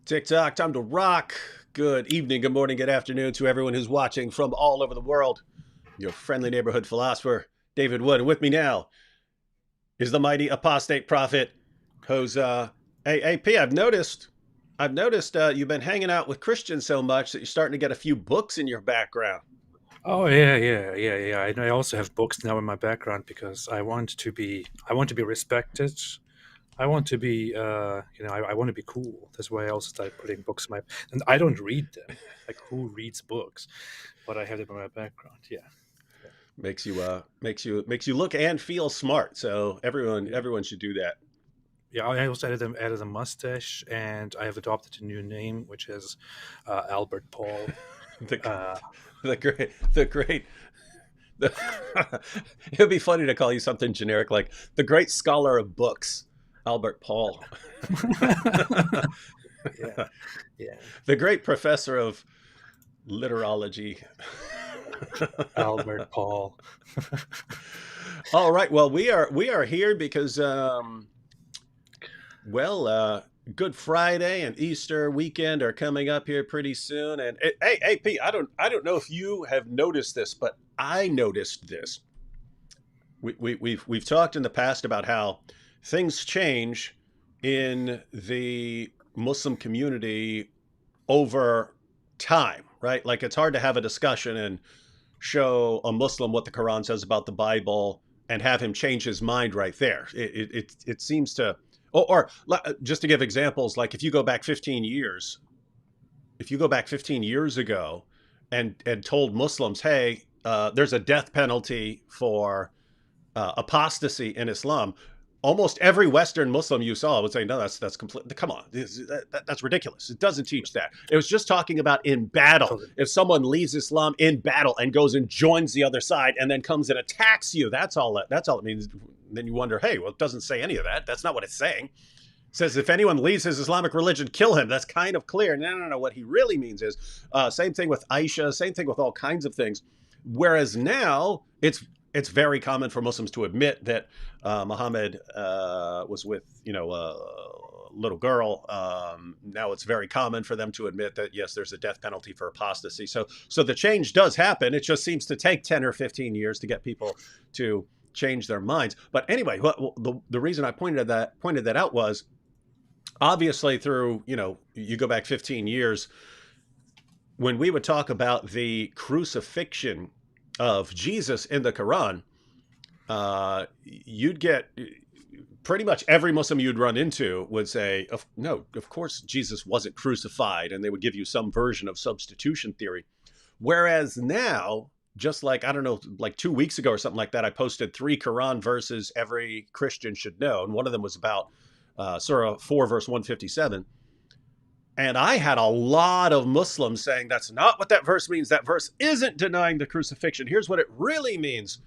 TikTok, time to rock. Good evening, good morning, good afternoon to everyone who's watching from all over the world. Your friendly neighborhood philosopher, David Wood. And with me now is the mighty apostate prophet, who's AP. I've noticed you've been hanging out with Christians so much that you're starting to get a few books in your background. Oh yeah. I also have books now in my background because I want to be respected. I want to be, I want to be cool. That's why I also started putting books in my. And I don't read them. Like who reads books? But I have them in my background. Yeah, yeah, Makes you look and feel smart. So everyone should do that. yeah. I also added a mustache, and I have adopted a new name, which is Albert Paul. the Uh, the great the, it would be funny to call you something generic like the great scholar of books, Albert Paul. yeah, yeah. The great professor of literology. Albert Paul. All right. Well, we are here because well, Good Friday and Easter weekend are coming up here pretty soon. And hey, Pete, I don't know if you have noticed this, but I noticed this. We've talked in the past about how things change in the Muslim community over time, right? Like it's hard to have a discussion and show a Muslim what the Quran says about the Bible and have him change his mind right there. It seems to, or just to give examples, like if you go back 15 years ago and told Muslims, hey, there's a death penalty for apostasy in Islam, almost every Western Muslim you saw would say, "No, that's complete. Come on, that's ridiculous. It doesn't teach that." It was just talking about in battle. Totally. If someone leaves Islam in battle and goes and joins the other side and then comes and attacks you, that's all. That's all it means. Then you wonder, hey, well, it doesn't say any of that. That's not what it's saying. It says if anyone leaves his Islamic religion, kill him. That's kind of clear. No, no, no. What he really means is same thing with Aisha. Same thing with all kinds of things. Whereas now it's very common for Muslims to admit that Muhammad was with a little girl. Now it's very common for them to admit that yes, there's a death penalty for apostasy. So the change does happen. It just seems to take 10 or 15 years to get people to change their minds. But anyway, the reason I pointed that out was obviously through you go back 15 years when we would talk about the crucifixion of Jesus in the Quran, you'd get pretty much every Muslim you'd run into would say, no, of course Jesus wasn't crucified. And they would give you some version of substitution theory. Whereas now, just like, I don't know, like 2 weeks ago or something like that, I posted 3 Quran verses every Christian should know. And one of them was about Surah 4, verse 157. And I had a lot of Muslims saying that's not what that verse means. That verse isn't denying the crucifixion. Here's what it really means.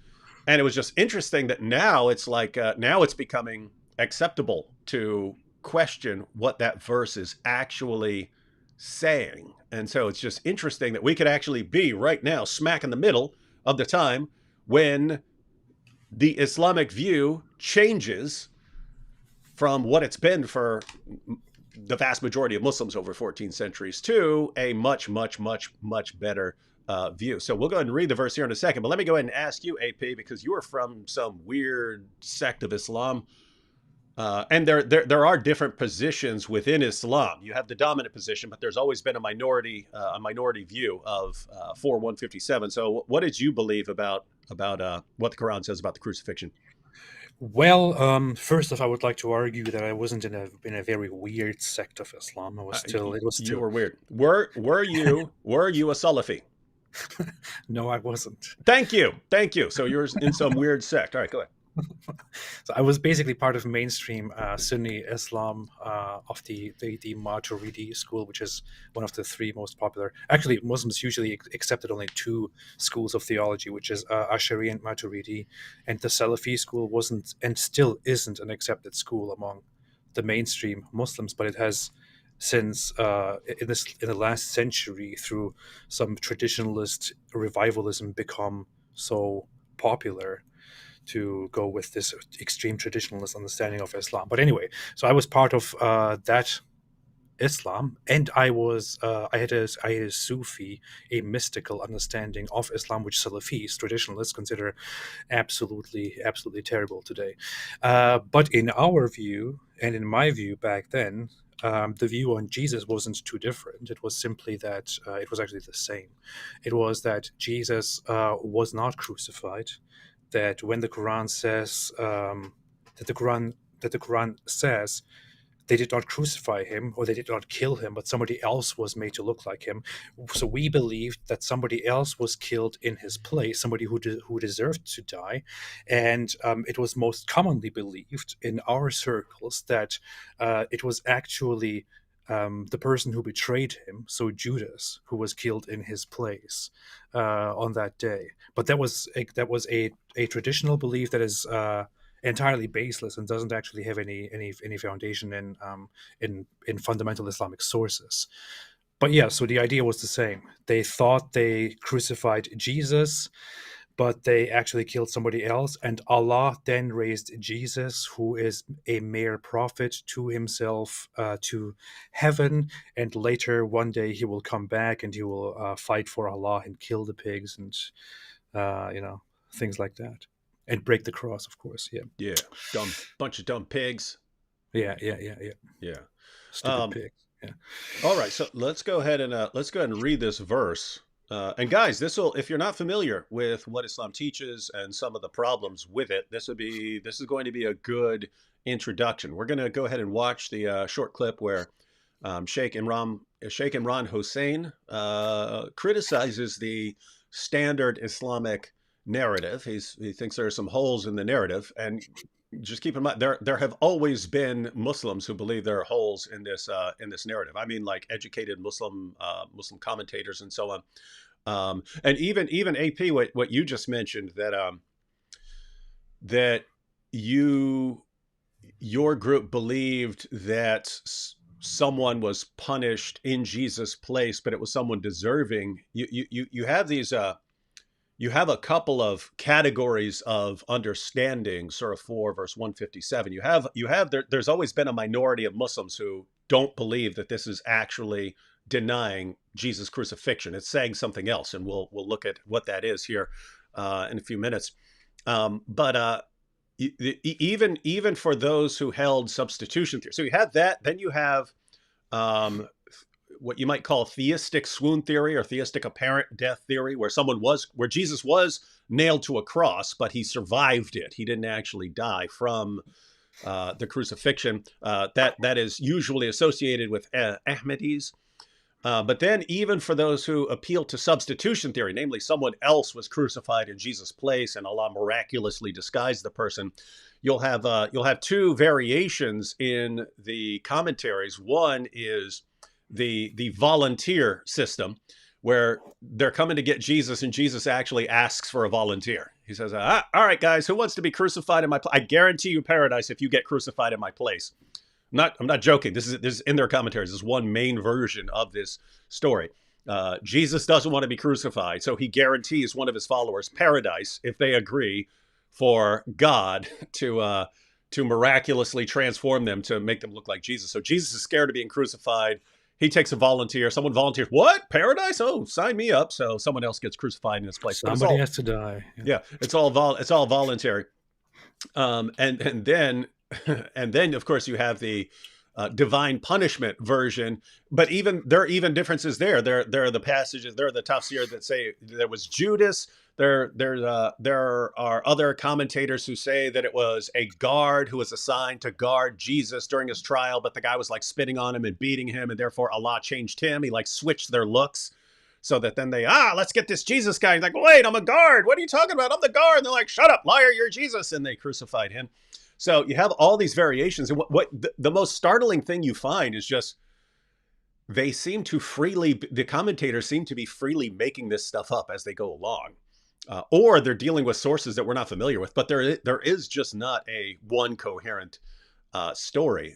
And it was just interesting that now it's like now it's becoming acceptable to question what that verse is actually saying. And so it's just interesting that we could actually be right now smack in the middle of the time when the Islamic view changes from what it's been for the vast majority of Muslims over 14 centuries to a much, much, much, much better view. So we'll go ahead and read the verse here in a second. But let me go ahead and ask you, AP, because you are from some weird sect of Islam. And there are different positions within Islam. You have the dominant position, but there's always been a minority view of 4157. So what did you believe about what the Quran says about the crucifixion? Well, first off, I would like to argue that I wasn't in a very weird sect of Islam. I was still. It was You still. were weird. Were you a Salafi? No, I wasn't. Thank you. So you're in some weird sect. All right, go ahead. So I was basically part of mainstream Sunni Islam of the Maturidi school, which is one of the three most popular. Actually, Muslims usually accepted only two schools of theology, which is Ashari and Maturidi, and the Salafi school wasn't and still isn't an accepted school among the mainstream Muslims, but it has since in the last century through some traditionalist revivalism become so popular to go with this extreme traditionalist understanding of Islam. But anyway, so I was part of that Islam, and I had a Sufi, a mystical understanding of Islam, which Salafis, traditionalists, consider absolutely terrible today. But in our view, and in my view back then, the view on Jesus wasn't too different. It was simply that it was actually the same. It was that Jesus was not crucified. That when the Quran says that the Quran says they did not crucify him or they did not kill him, but somebody else was made to look like him. So we believed that somebody else was killed in his place, somebody who deserved to die. And it was most commonly believed in our circles that it was actually the person who betrayed him, so Judas, who was killed in his place on that day. But that was a traditional belief that is entirely baseless and doesn't actually have any foundation in fundamental Islamic sources. But yeah, so the idea was the same. They thought they crucified Jesus, but they actually killed somebody else, and Allah then raised Jesus, who is a mere prophet, to himself, to heaven, and later one day he will come back and he will fight for Allah and kill the pigs and things like that, and break the cross, of course. Yeah. Bunch of dumb pigs. Yeah. Yeah. Stupid pigs. Yeah. All right. So let's go ahead and read this verse. And guys, if you're not familiar with what Islam teaches and some of the problems with it, this is going to be a good introduction. We're going to go ahead and watch the short clip where Sheikh Imran Hussein criticizes the standard Islamic narrative. He thinks there are some holes in the narrative, and just keep in mind there have always been Muslims who believe there are holes in this narrative. I mean, like educated Muslim commentators and so on. And even AP, what you just mentioned, that your group believed that someone was punished in Jesus' place, but it was someone deserving. You have these. You have a couple of categories of understanding, Surah 4, verse 157. There's always been a minority of Muslims who don't believe that this is actually denying Jesus' crucifixion. It's saying something else, and we'll look at what that is here in a few minutes. But even for those who held substitution theory, so you have that. Then you have what you might call theistic swoon theory or theistic apparent death theory, where Jesus was nailed to a cross, but he survived it. He didn't actually die from the crucifixion. That is usually associated with Ahmadis. But then even for those who appeal to substitution theory, namely someone else was crucified in Jesus' place and Allah miraculously disguised the person, you'll have two variations in the commentaries. One is the volunteer system, where they're coming to get Jesus and Jesus actually asks for a volunteer. He says, all right, guys, who wants to be crucified in my place? I guarantee you paradise if you get crucified in my place. I'm not joking. This is in their commentaries. This is one main version of this story. Jesus doesn't want to be crucified, so he guarantees one of his followers paradise if they agree for God to miraculously transform them to make them look like Jesus. So Jesus is scared of being crucified. He takes a volunteer. Someone volunteers. What? Paradise? Oh, sign me up. So someone else gets crucified in this place. Somebody has to die. Yeah, it's all voluntary. And then of course you have the divine punishment version. But there are even differences there. There are the passages. There are the tafsir that say there was Judas. There are other commentators who say that it was a guard who was assigned to guard Jesus during his trial, but the guy was like spitting on him and beating him, and therefore Allah changed him. He like switched their looks so that then let's get this Jesus guy. He's like, wait, I'm a guard. What are you talking about? I'm the guard. And they're like, shut up, liar, you're Jesus. And they crucified him. So you have all these variations. And what the most startling thing you find is just the commentators seem to be freely making this stuff up as they go along. Or they're dealing with sources that we're not familiar with, but there is just not a one coherent story,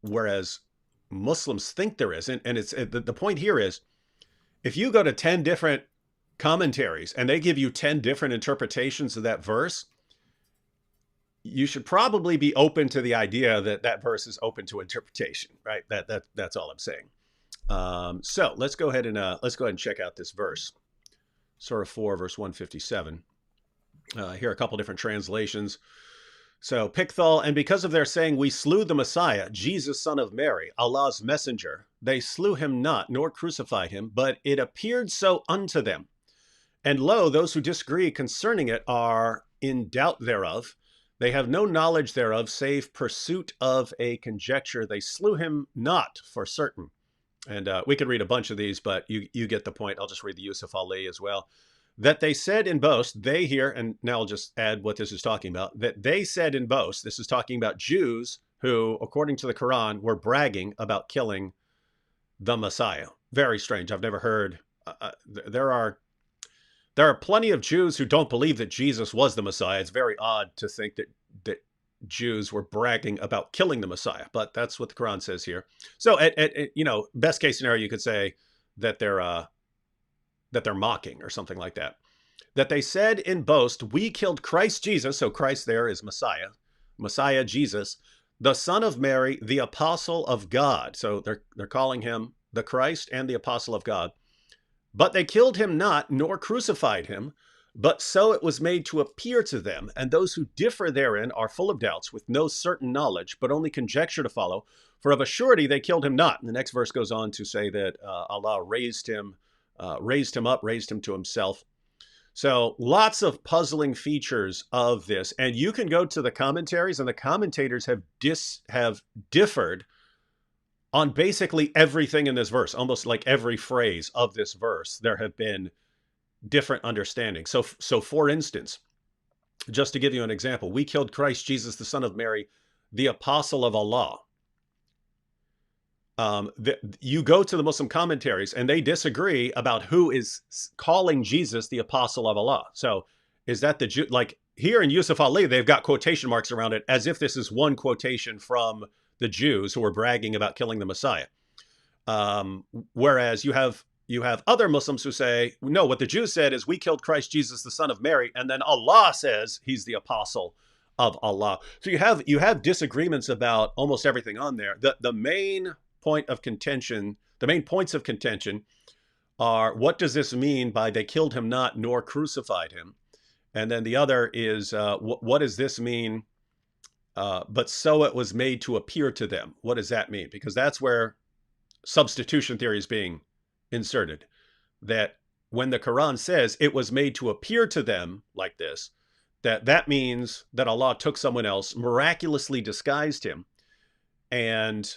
whereas Muslims think there is. And it's the point here is, if you go to 10 different commentaries and they give you 10 different interpretations of that verse, you should probably be open to the idea that that verse is open to interpretation, right? That's all I'm saying. So let's go ahead and check out this verse, Surah 4, verse 157. Here are a couple different translations. So Pickthall, and because of their saying, we slew the Messiah, Jesus, son of Mary, Allah's messenger, they slew him not, nor crucified him, but it appeared so unto them. And lo, those who disagree concerning it are in doubt thereof. They have no knowledge thereof, save pursuit of a conjecture. They slew him not for certain. And we could read a bunch of these, but you get the point. I'll just read the Yusuf Ali as well. That they said in boast, they here, and now I'll just add what this is talking about, that they said in boast, this is talking about Jews who, according to the Quran, were bragging about killing the Messiah. Very strange. I've never heard. There are plenty of Jews who don't believe that Jesus was the Messiah. It's very odd to think that Jews were bragging about killing the Messiah, but that's what the Quran says here. So, best case scenario, you could say that they're mocking or something like that. That they said in boast, we killed Christ Jesus. So Christ there is Messiah Jesus, the son of Mary, the apostle of God. So they're calling him the Christ and the apostle of God. But they killed him not, nor crucified him, but so it was made to appear to them. And those who differ therein are full of doubts, with no certain knowledge, but only conjecture to follow. For of a surety they killed him not. And the next verse goes on to say that Allah raised him up, raised him to himself. So lots of puzzling features of this. And you can go to the commentaries, and the commentators have differed on basically everything in this verse. Almost like every phrase of this verse, there have been different understandings. So for instance, just to give you an example, we killed Christ Jesus, the son of Mary, the apostle of Allah. You go to the Muslim commentaries and they disagree about who is calling Jesus the apostle of Allah. So is that the Jew? Like here in Yusuf Ali, they've got quotation marks around it as if this is one quotation from the Jews who were bragging about killing the Messiah. Whereas you have other Muslims who say, no, what the Jews said is we killed Christ Jesus, the son of Mary. And then Allah says he's the apostle of Allah. So you have disagreements about almost everything on there. The main points of contention are, what does this mean by they killed him not nor crucified him? And then the other is, what does this mean? But so it was made to appear to them. What does that mean? Because that's where substitution theory is being inserted. That when the Quran says it was made to appear to them like this, that means that Allah took someone else, miraculously disguised him, and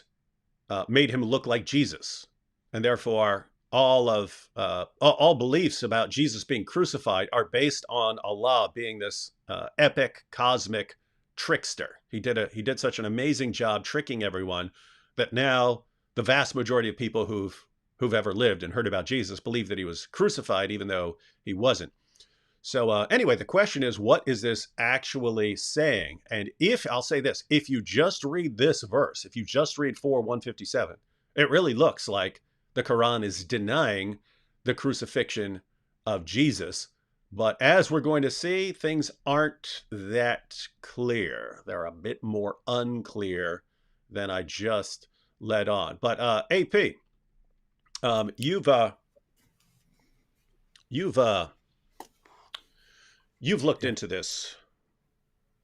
made him look like Jesus. And therefore, all beliefs about Jesus being crucified are based on Allah being this epic cosmic trickster. He did such an amazing job tricking everyone that now the vast majority of people who've ever lived and heard about Jesus believe that he was crucified, even though he wasn't. So anyway, the question is, what is this actually saying? And I'll say this, if you just read this verse, if you just read 4:157, it really looks like the Quran is denying the crucifixion of Jesus. But as we're going to see, things aren't that clear. They're a bit more unclear than I just led on. But AP, you've looked into this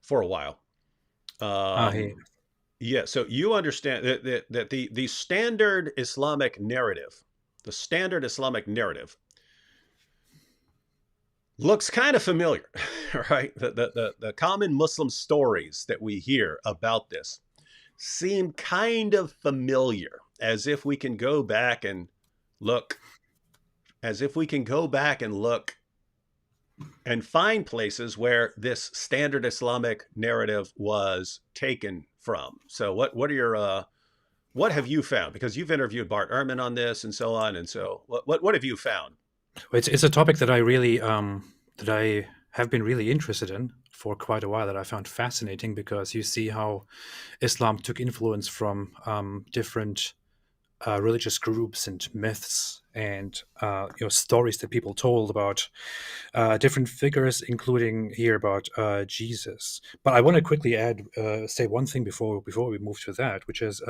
for a while. Hey. Yeah, so you understand that the standard Islamic narrative, looks kind of familiar, right? The common Muslim stories that we hear about this seem kind of familiar, as if we can go back and look, and find places where this standard Islamic narrative was taken from. So what have you found? Because you've interviewed Bart Ehrman on this and so on. And so what have you found? It's a topic that I really that I have been really interested in for quite a while, that I found fascinating, because you see how Islam took influence from different religious groups and myths and stories that people told about different figures, including here about Jesus. But I want to quickly say one thing before we move to that, which is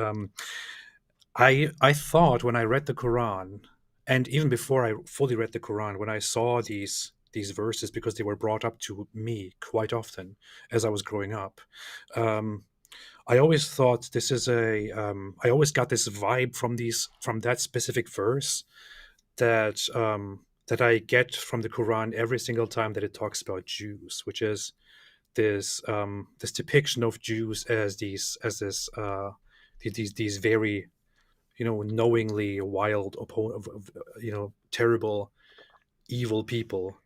I thought when I read the Quran, and even before I fully read the Quran, when I saw these verses, because they were brought up to me quite often as I was growing up. Um, I always thought this is I always got this vibe from that specific verse that I get from the Quran every single time that it talks about Jews, which is this depiction of Jews as these very knowingly wild opponent of terrible evil people,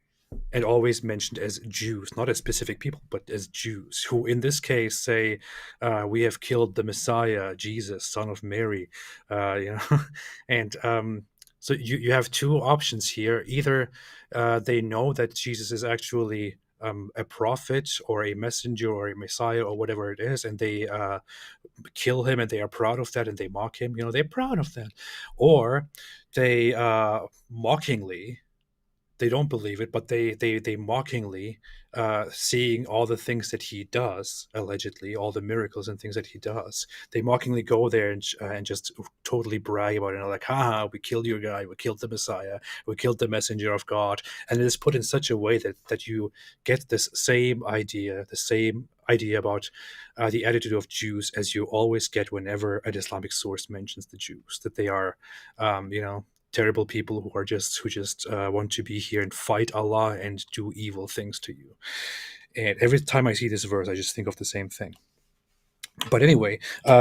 and always mentioned as Jews, not as specific people, but as Jews, who in this case say, "We have killed the Messiah, Jesus, son of Mary," and so you have two options here. Either they know that Jesus is actually a prophet or a messenger or a Messiah or whatever it is, and they kill him, and they are proud of that, and they mock him. They're proud of that, or they mockingly, they don't believe it, but they mockingly, seeing all the things that he does, allegedly all the miracles and things that he does, they mockingly go there and just totally brag about it. Like, haha, we killed your guy, we killed the Messiah, we killed the messenger of God. And it is put in such a way that you get this same idea, about the attitude of Jews, as you always get whenever an Islamic source mentions the Jews, that they are terrible people who just want to be here and fight Allah and do evil things to you. And every time I see this verse, I just think of the same thing. But anyway,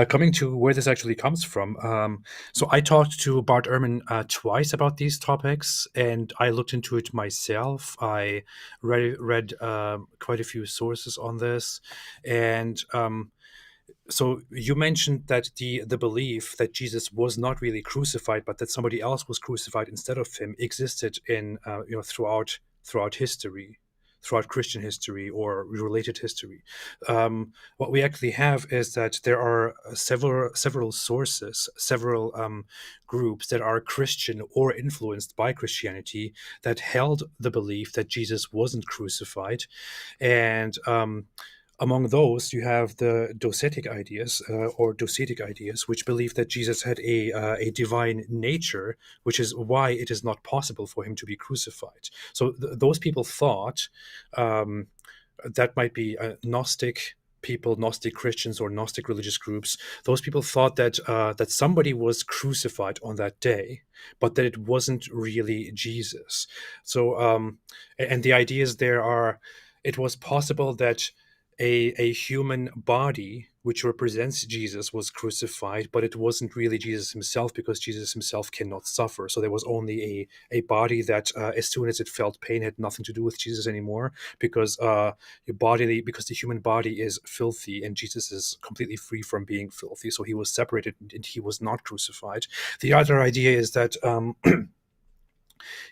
coming to where this actually comes from. So I talked to Bart Ehrman twice about these topics, and I looked into it myself. I read quite a few sources on this, and so you mentioned that the belief that Jesus was not really crucified, but that somebody else was crucified instead of him, existed in throughout history, throughout Christian history or related history. What we actually have is that there are several sources, several groups that are Christian or influenced by Christianity, that held the belief that Jesus wasn't crucified, and among those, you have the Docetic ideas, which believe that Jesus had a divine nature, which is why it is not possible for him to be crucified. So those people thought that might be Gnostic people, Gnostic Christians, or Gnostic religious groups. Those people thought that somebody was crucified on that day, but that it wasn't really Jesus. So, and the ideas there are, it was possible that a human body which represents Jesus was crucified, but it wasn't really Jesus himself, because Jesus himself cannot suffer. So there was only a body that, as soon as it felt pain, had nothing to do with Jesus anymore, because because the human body is filthy, and Jesus is completely free from being filthy. So he was separated, and he was not crucified. The other idea is that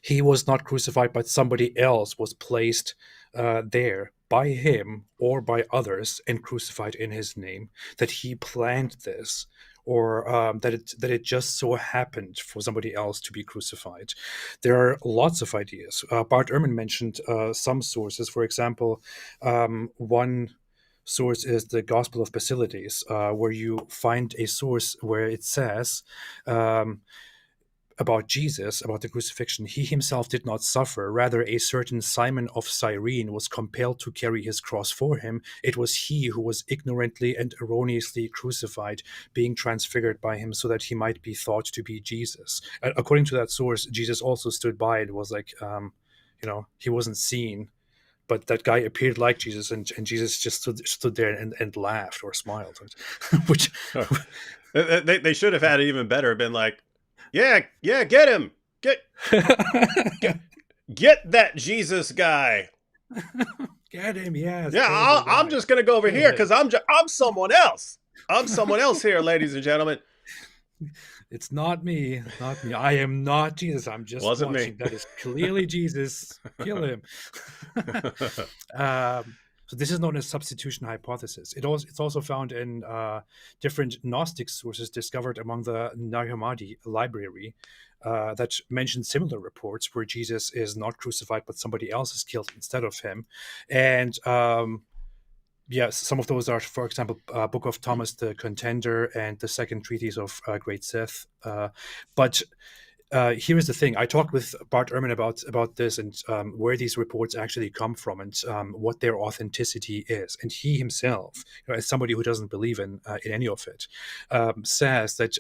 he was not crucified, but somebody else was placed there by him or by others and crucified in his name, that he planned this, or that it just so happened for somebody else to be crucified. There are lots of ideas. Bart Ehrman mentioned some sources. For example, one source is the Gospel of Basilides, where you find a source where it says, about Jesus, about the crucifixion, he himself did not suffer. Rather, a certain Simon of Cyrene was compelled to carry his cross for him. It was he who was ignorantly and erroneously crucified, being transfigured by him so that he might be thought to be Jesus. According to that source, Jesus also stood by and was like, he wasn't seen, but that guy appeared like Jesus, and Jesus just stood there and laughed or smiled. Which they should have had it even better, been like, yeah, get him. Get that Jesus guy. Get him, yeah. Yeah, I'm just going to go over here because I'm someone else. I'm someone else here, ladies and gentlemen. It's not me. I am not Jesus. I'm just watching. Me. That is clearly Jesus. Kill him. So this is known as substitution hypothesis. It's also found in different Gnostic sources discovered among the Nag Hammadi library that mention similar reports where Jesus is not crucified, but somebody else is killed instead of him. And yes, some of those are, for example, Book of Thomas the Contender and the Second Treatise of Great Seth. But here is the thing. I talked with Bart Ehrman about this and where these reports actually come from and what their authenticity is. And he himself, as somebody who doesn't believe in any of it, says that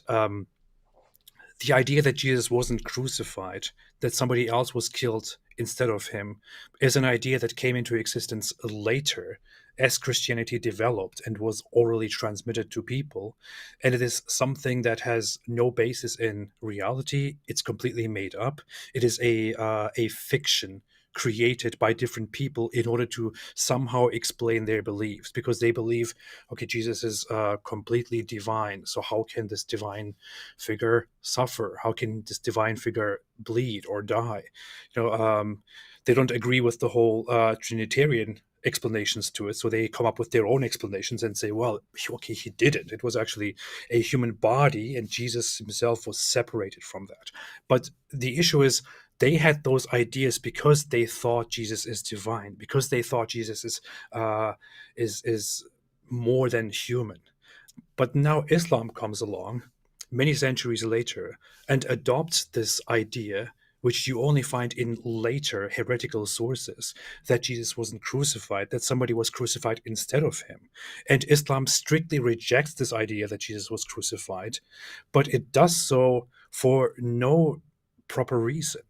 the idea that Jesus wasn't crucified, that somebody else was killed instead of him, is an idea that came into existence later as Christianity developed and was orally transmitted to people. And it is something that has no basis in reality. It's completely made up. It is a fiction created by different people in order to somehow explain their beliefs, because they believe, okay, Jesus is completely divine, so how can this divine figure suffer? How can this divine figure bleed or die? They don't agree with the whole Trinitarian explanations to it, so they come up with their own explanations and say, well, okay, he didn't. It was actually a human body, and Jesus himself was separated from that. But the issue is, they had those ideas because they thought Jesus is divine, because they thought Jesus is more than human. But now Islam comes along many centuries later and adopts this idea, which you only find in later heretical sources, that Jesus wasn't crucified, that somebody was crucified instead of him. And Islam strictly rejects this idea that Jesus was crucified, but it does so for no proper reason.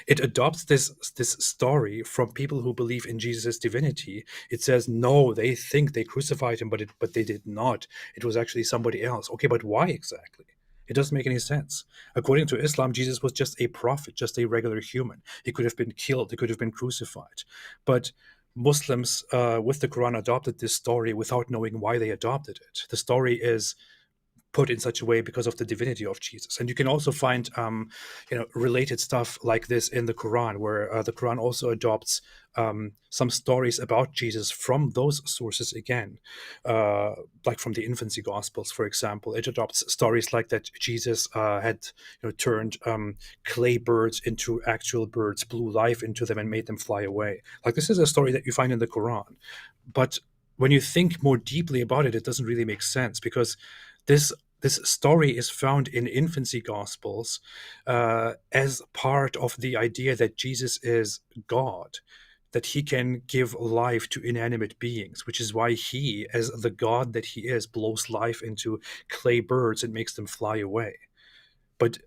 It adopts this story from people who believe in Jesus' divinity. It says, no, they think they crucified him, but they did not. It was actually somebody else. Okay, but why exactly? It doesn't make any sense. According to Islam, Jesus was just a prophet, just a regular human. He could have been killed. He could have been crucified. But Muslims with the Quran adopted this story without knowing why they adopted it. The story is put in such a way because of the divinity of Jesus. And you can also find related stuff like this in the Quran, where the Quran also adopts some stories about Jesus from those sources again, like from the infancy Gospels, for example. It adopts stories like that Jesus had turned clay birds into actual birds, blew life into them and made them fly away. Like, this is a story that you find in the Quran. But when you think more deeply about it, it doesn't really make sense, because this story is found in infancy Gospels as part of the idea that Jesus is God, that he can give life to inanimate beings, which is why he, as the God that he is, blows life into clay birds and makes them fly away. But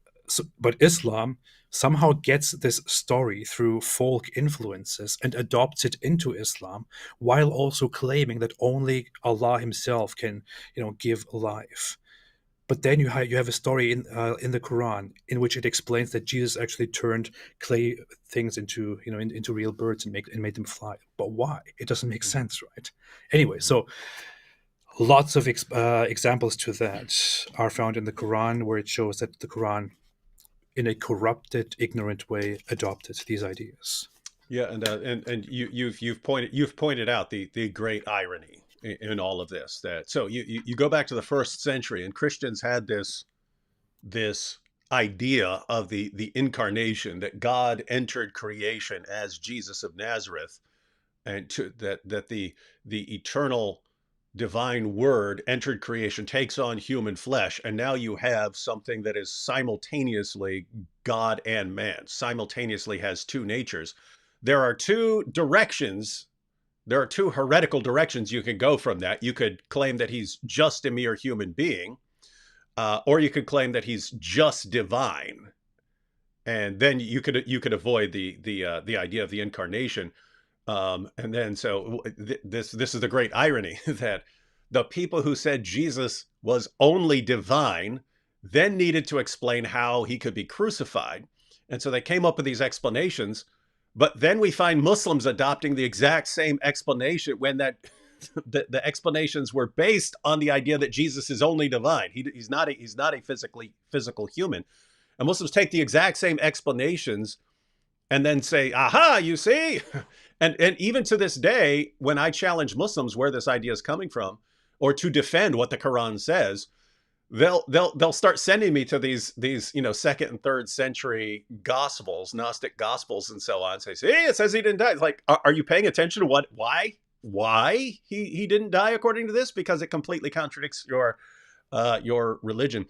Islam somehow gets this story through folk influences and adopts it into Islam, while also claiming that only Allah himself can, give life. But then you have a story in the Quran in which it explains that Jesus actually turned clay things into into real birds and made them fly. But why? It doesn't make sense, right? Anyway, so lots of examples to that are found in the Quran, where it shows that the Quran, in a corrupted, ignorant way, adopted these ideas. Yeah, and you've pointed out the great irony in all of this. That so you go back to the first century, and Christians had this idea of the incarnation, that God entered creation as Jesus of Nazareth, and that the eternal divine word entered creation, takes on human flesh, and now you have something that is simultaneously God and man, simultaneously has two natures. There are two heretical directions you can go from that. You could claim that he's just a mere human being, or you could claim that he's just divine, and then you could avoid the idea of the incarnation. And then so this is the great irony that the people who said Jesus was only divine then needed to explain how he could be crucified, and so they came up with these explanations. But then we find Muslims adopting the exact same explanation when the explanations were based on the idea that Jesus is only divine. He's not a physical human. And Muslims take the exact same explanations and then say, aha, you see? And even to this day, when I challenge Muslims where this idea is coming from, or to defend what the Quran says, they'll start sending me to these second and third century gospels, Gnostic gospels, and so on. Say, hey, it says he didn't die. It's like, are you paying attention to why he didn't die according to this? Because it completely contradicts your religion.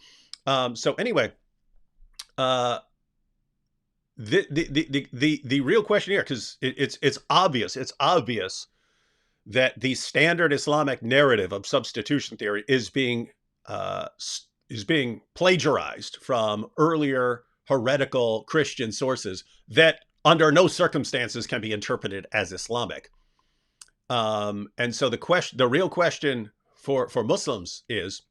So anyway, uh, the real question here, because it's obvious that the standard Islamic narrative of substitution theory uh, is being plagiarized from earlier heretical Christian sources that under no circumstances can be interpreted as Islamic. And so the real question for Muslims is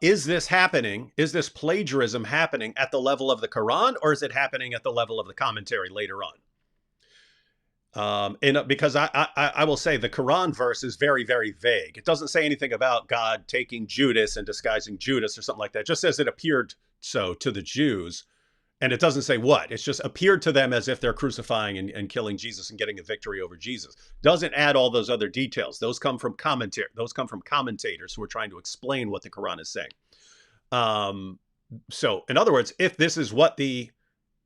this happening? Is this plagiarism happening at the level of the Quran, or is it happening at the level of the commentary later on? Because I will say the Quran verse is very, very vague. It doesn't say anything about God taking Judas and disguising Judas or something like that. It just says it appeared so to the Jews. And it doesn't say what. It's just appeared to them as if they're crucifying and killing Jesus and getting a victory over Jesus. Doesn't add all those other details. Those come from commentators who are trying to explain what the Quran is saying. So, in other words, if this is what the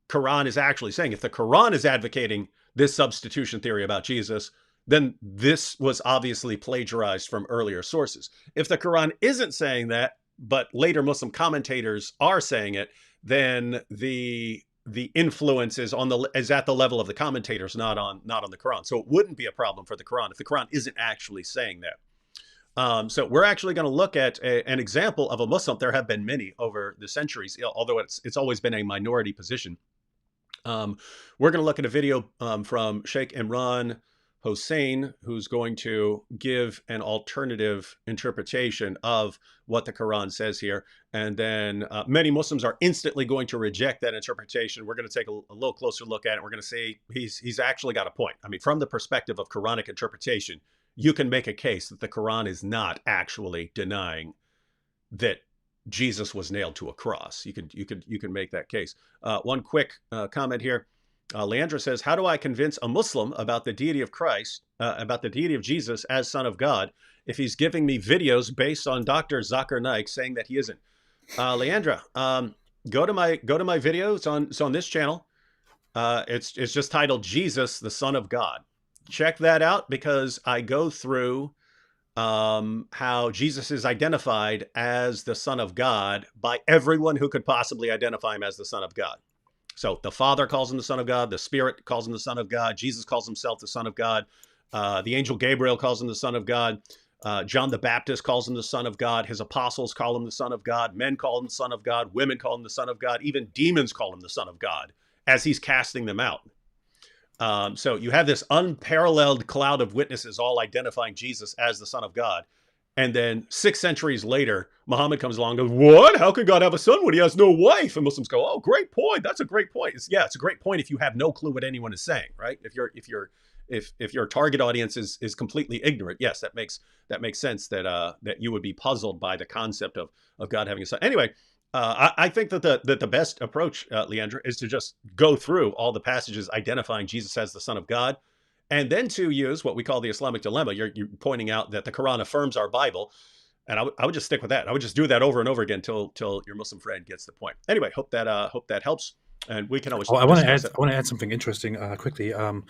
Quran is actually saying, if the Quran is advocating this substitution theory about Jesus, then this was obviously plagiarized from earlier sources. If the Quran isn't saying that, but later Muslim commentators are saying it, then the influence is at the level of the commentators, not on the Quran. So it wouldn't be a problem for the Quran if the Quran isn't actually saying that. So we're actually going to look at an example of a Muslim. There have been many over the centuries, although it's always been a minority position. We're going to look at a video from Sheikh Imran Hossein, who's going to give an alternative interpretation of what the Quran says here. And then many Muslims are instantly going to reject that interpretation. We're going to take a little closer look at it. We're going to say he's actually got a point. I mean, from the perspective of Quranic interpretation, you can make a case that the Quran is not actually denying that Jesus was nailed to a cross. You can make that case. One quick comment here. Leandra says, how do I convince a Muslim about the deity of Christ, about the deity of Jesus as Son of God, if he's giving me videos based on Dr. Zakir Naik saying that he isn't? Leandra, go to my videos. It's on this channel. It's just titled Jesus, the Son of God. Check that out, because I go through how Jesus is identified as the Son of God by everyone who could possibly identify him as the Son of God. So the Father calls him the Son of God. The Spirit calls him the Son of God. Jesus calls himself the Son of God. The angel Gabriel calls him the Son of God. John the Baptist calls him the Son of God. His apostles call him the Son of God. Men call him the Son of God. Women call him the Son of God. Even demons call him the Son of God as he's casting them out. So you have this unparalleled cloud of witnesses all identifying Jesus as the Son of God. And then 6 centuries later, Muhammad comes along and goes, what? How can God have a son when he has no wife? And Muslims go, oh, great point. That's a great point. It's a great point if you have no clue what anyone is saying, right? If your target audience is completely ignorant, yes, that makes sense that you would be puzzled by the concept of God having a son. Anyway, I think that the best approach, Leandra, is to just go through all the passages identifying Jesus as the Son of God, and then to use what we call the Islamic dilemma. You're pointing out that the Quran affirms our Bible, and I would just stick with that. I would just do that over and over again till your Muslim friend gets the point. Anyway, hope that helps, and we can always. Oh, I want to add something interesting quickly. So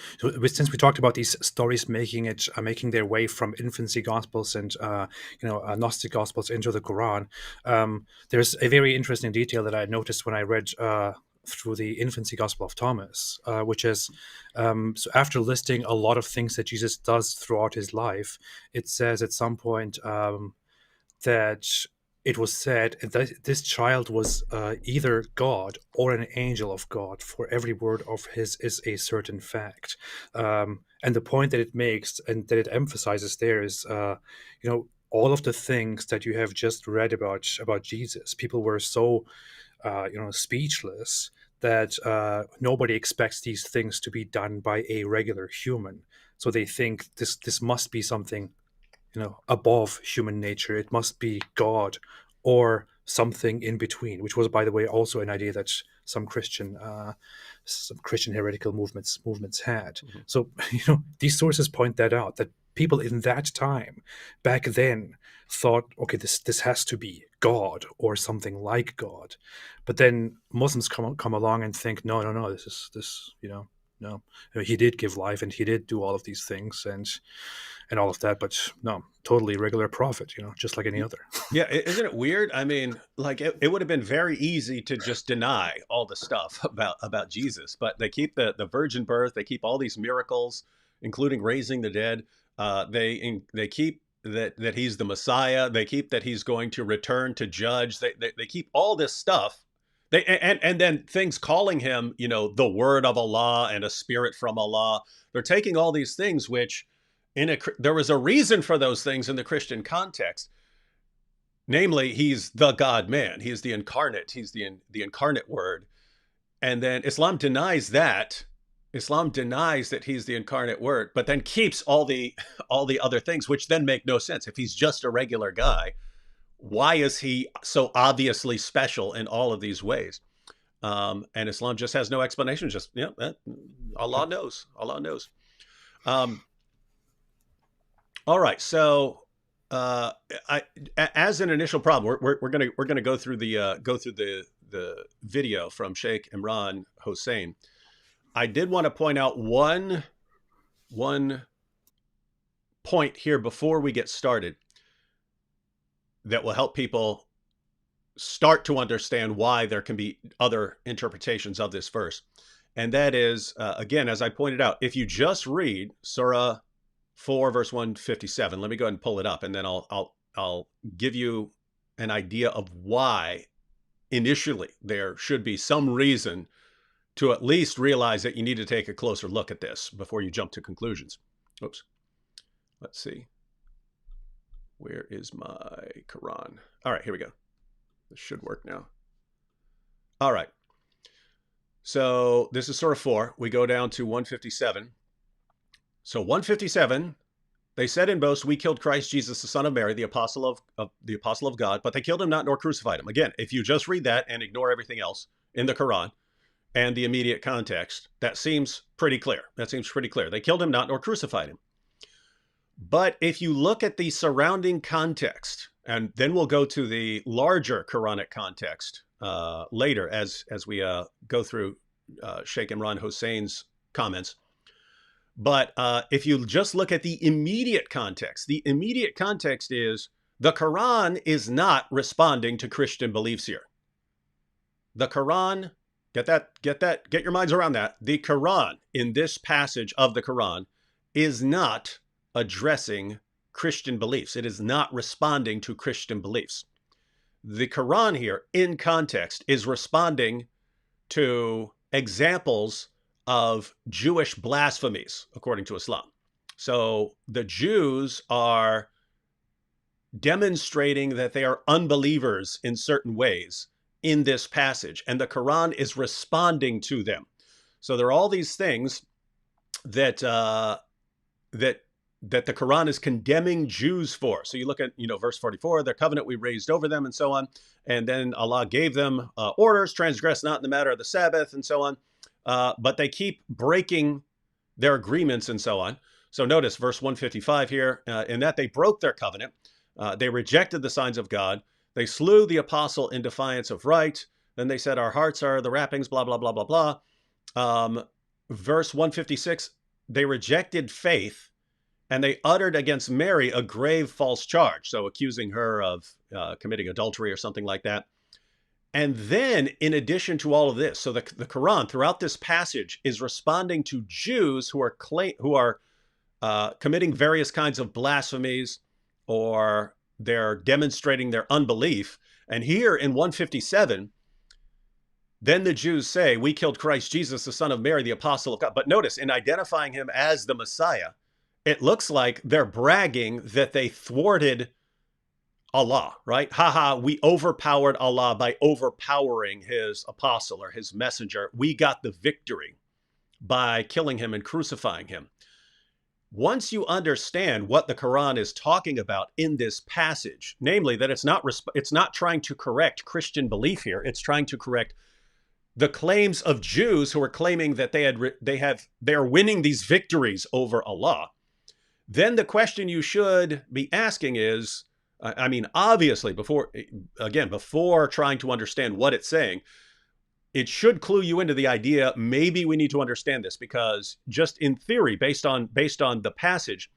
since we talked about these stories making their way from infancy gospels and Gnostic gospels into the Quran, there's a very interesting detail that I noticed when I read through the infancy gospel of Thomas, which is so after listing a lot of things that Jesus does throughout his life, it says at some point that it was said that this child was either God or an angel of God, for every word of his is a certain fact. And the point that it makes and that it emphasizes there is, all of the things that you have just read about Jesus, people were so, speechless that nobody expects these things to be done by a regular human. So they think this must be something above human nature. It must be God or something in between, which was, by the way, also an idea that some Christian heretical movements had. Mhm. So these sources point that out, that people in that time, back then, thought, okay, this has to be God or something like God. But then Muslims come along and think, no, this no, he did give life and he did do all of these things and all of that, but no, totally regular prophet, just like any other. Yeah, isn't it weird? I mean, like it would have been very easy to just deny all the stuff about Jesus, but they keep the virgin birth, they keep all these miracles, including raising the dead. They keep that he's the Messiah. They keep that he's going to return to judge. They keep all this stuff. And then things calling him, the word of Allah and a spirit from Allah. They're taking all these things, which there was a reason for those things in the Christian context. Namely, he's the God man. He's the incarnate. He's the incarnate word. And then Islam denies that. Islam denies that he's the incarnate word, but then keeps all the other things, which then make no sense. If he's just a regular guy, why is he so obviously special in all of these ways? And Islam just has no explanation. Just Allah knows. Allah knows. All right, so as an initial problem, we're gonna go through the video from Sheikh Imran Hosein. I did want to point out one point here before we get started that will help people start to understand why there can be other interpretations of this verse, and that is again, as I pointed out, if you just read Surah 4 verse 157. Let me go ahead and pull it up, and then I'll give you an idea of why initially there should be some reason to at least realize that you need to take a closer look at this before you jump to conclusions. Oops. Let's see. Where is my Quran? All right, here we go. This should work now. All right. So this is Surah 4. We go down to 157. So 157, they said in boast, we killed Christ Jesus, the son of Mary, the apostle of God, but they killed him not nor crucified him. Again, if you just read that and ignore everything else in the Quran and the immediate context, that seems pretty clear. They killed him not nor crucified him. But if you look at the surrounding context, and then we'll go to the larger Quranic context later as we go through Sheikh Imran Hosein's comments. But if you just look at the immediate context is the Quran is not responding to Christian beliefs here. The Quran, get your minds around that. The Quran, in this passage of the Quran, is not addressing Christian beliefs. It is not responding to Christian beliefs. The Quran here, in context, is responding to examples of Jewish blasphemies, according to Islam. So the Jews are demonstrating that they are unbelievers in certain ways in this passage, and the Quran is responding to them. So there are all these things that that the Quran is condemning Jews for. So you look at verse 44, their covenant we raised over them, and so on. And then Allah gave them orders, transgress not in the matter of the Sabbath, and so on. But they keep breaking their agreements and so on. So notice verse 155 here, in that they broke their covenant. They rejected the signs of God. They slew the apostle in defiance of right. Then they said, our hearts are the wrappings, blah, blah, blah, blah, blah. Verse 156, they rejected faith and they uttered against Mary a grave false charge. So accusing her of committing adultery or something like that. And then, in addition to all of this, so the Quran throughout this passage is responding to Jews who are committing various kinds of blasphemies, or they're demonstrating their unbelief. And here in 157, then the Jews say, we killed Christ Jesus, the son of Mary, the apostle of God. But notice, in identifying him as the Messiah, it looks like they're bragging that they thwarted Allah, right? Haha, we overpowered Allah by overpowering his apostle or his messenger. We got the victory by killing him and crucifying him. Once you understand what the Quran is talking about in this passage, namely that it's not trying to correct Christian belief here, it's trying to correct the claims of Jews who are claiming that they are winning these victories over Allah, then the question you should be asking is, I mean, obviously, before trying to understand what it's saying, it should clue you into the idea maybe we need to understand this, because just in theory, based on the passage,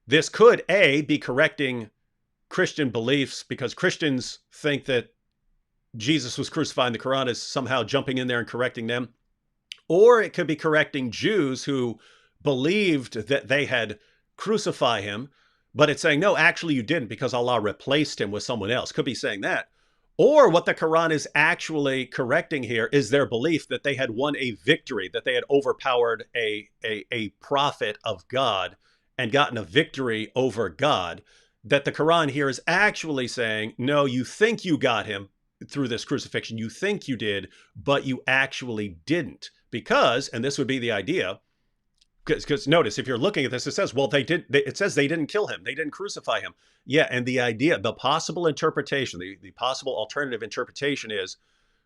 this could be correcting Christian beliefs, because Christians think that Jesus was crucified and the Quran is somehow jumping in there and correcting them. Or it could be correcting Jews who believed that they had crucified him, but it's saying, no, actually you didn't, because Allah replaced him with someone else. Could be saying that. Or what the Quran is actually correcting here is their belief that they had won a victory, that they had overpowered a prophet of God and gotten a victory over God. That the Quran here is actually saying, no, you think you got him through this crucifixion. You think you did, but you actually didn't. Because, and this would be the idea, because notice, if you're looking at this, it says, well, it says they didn't kill him. They didn't crucify him. Yeah, and the idea, the possible interpretation, the possible alternative interpretation is,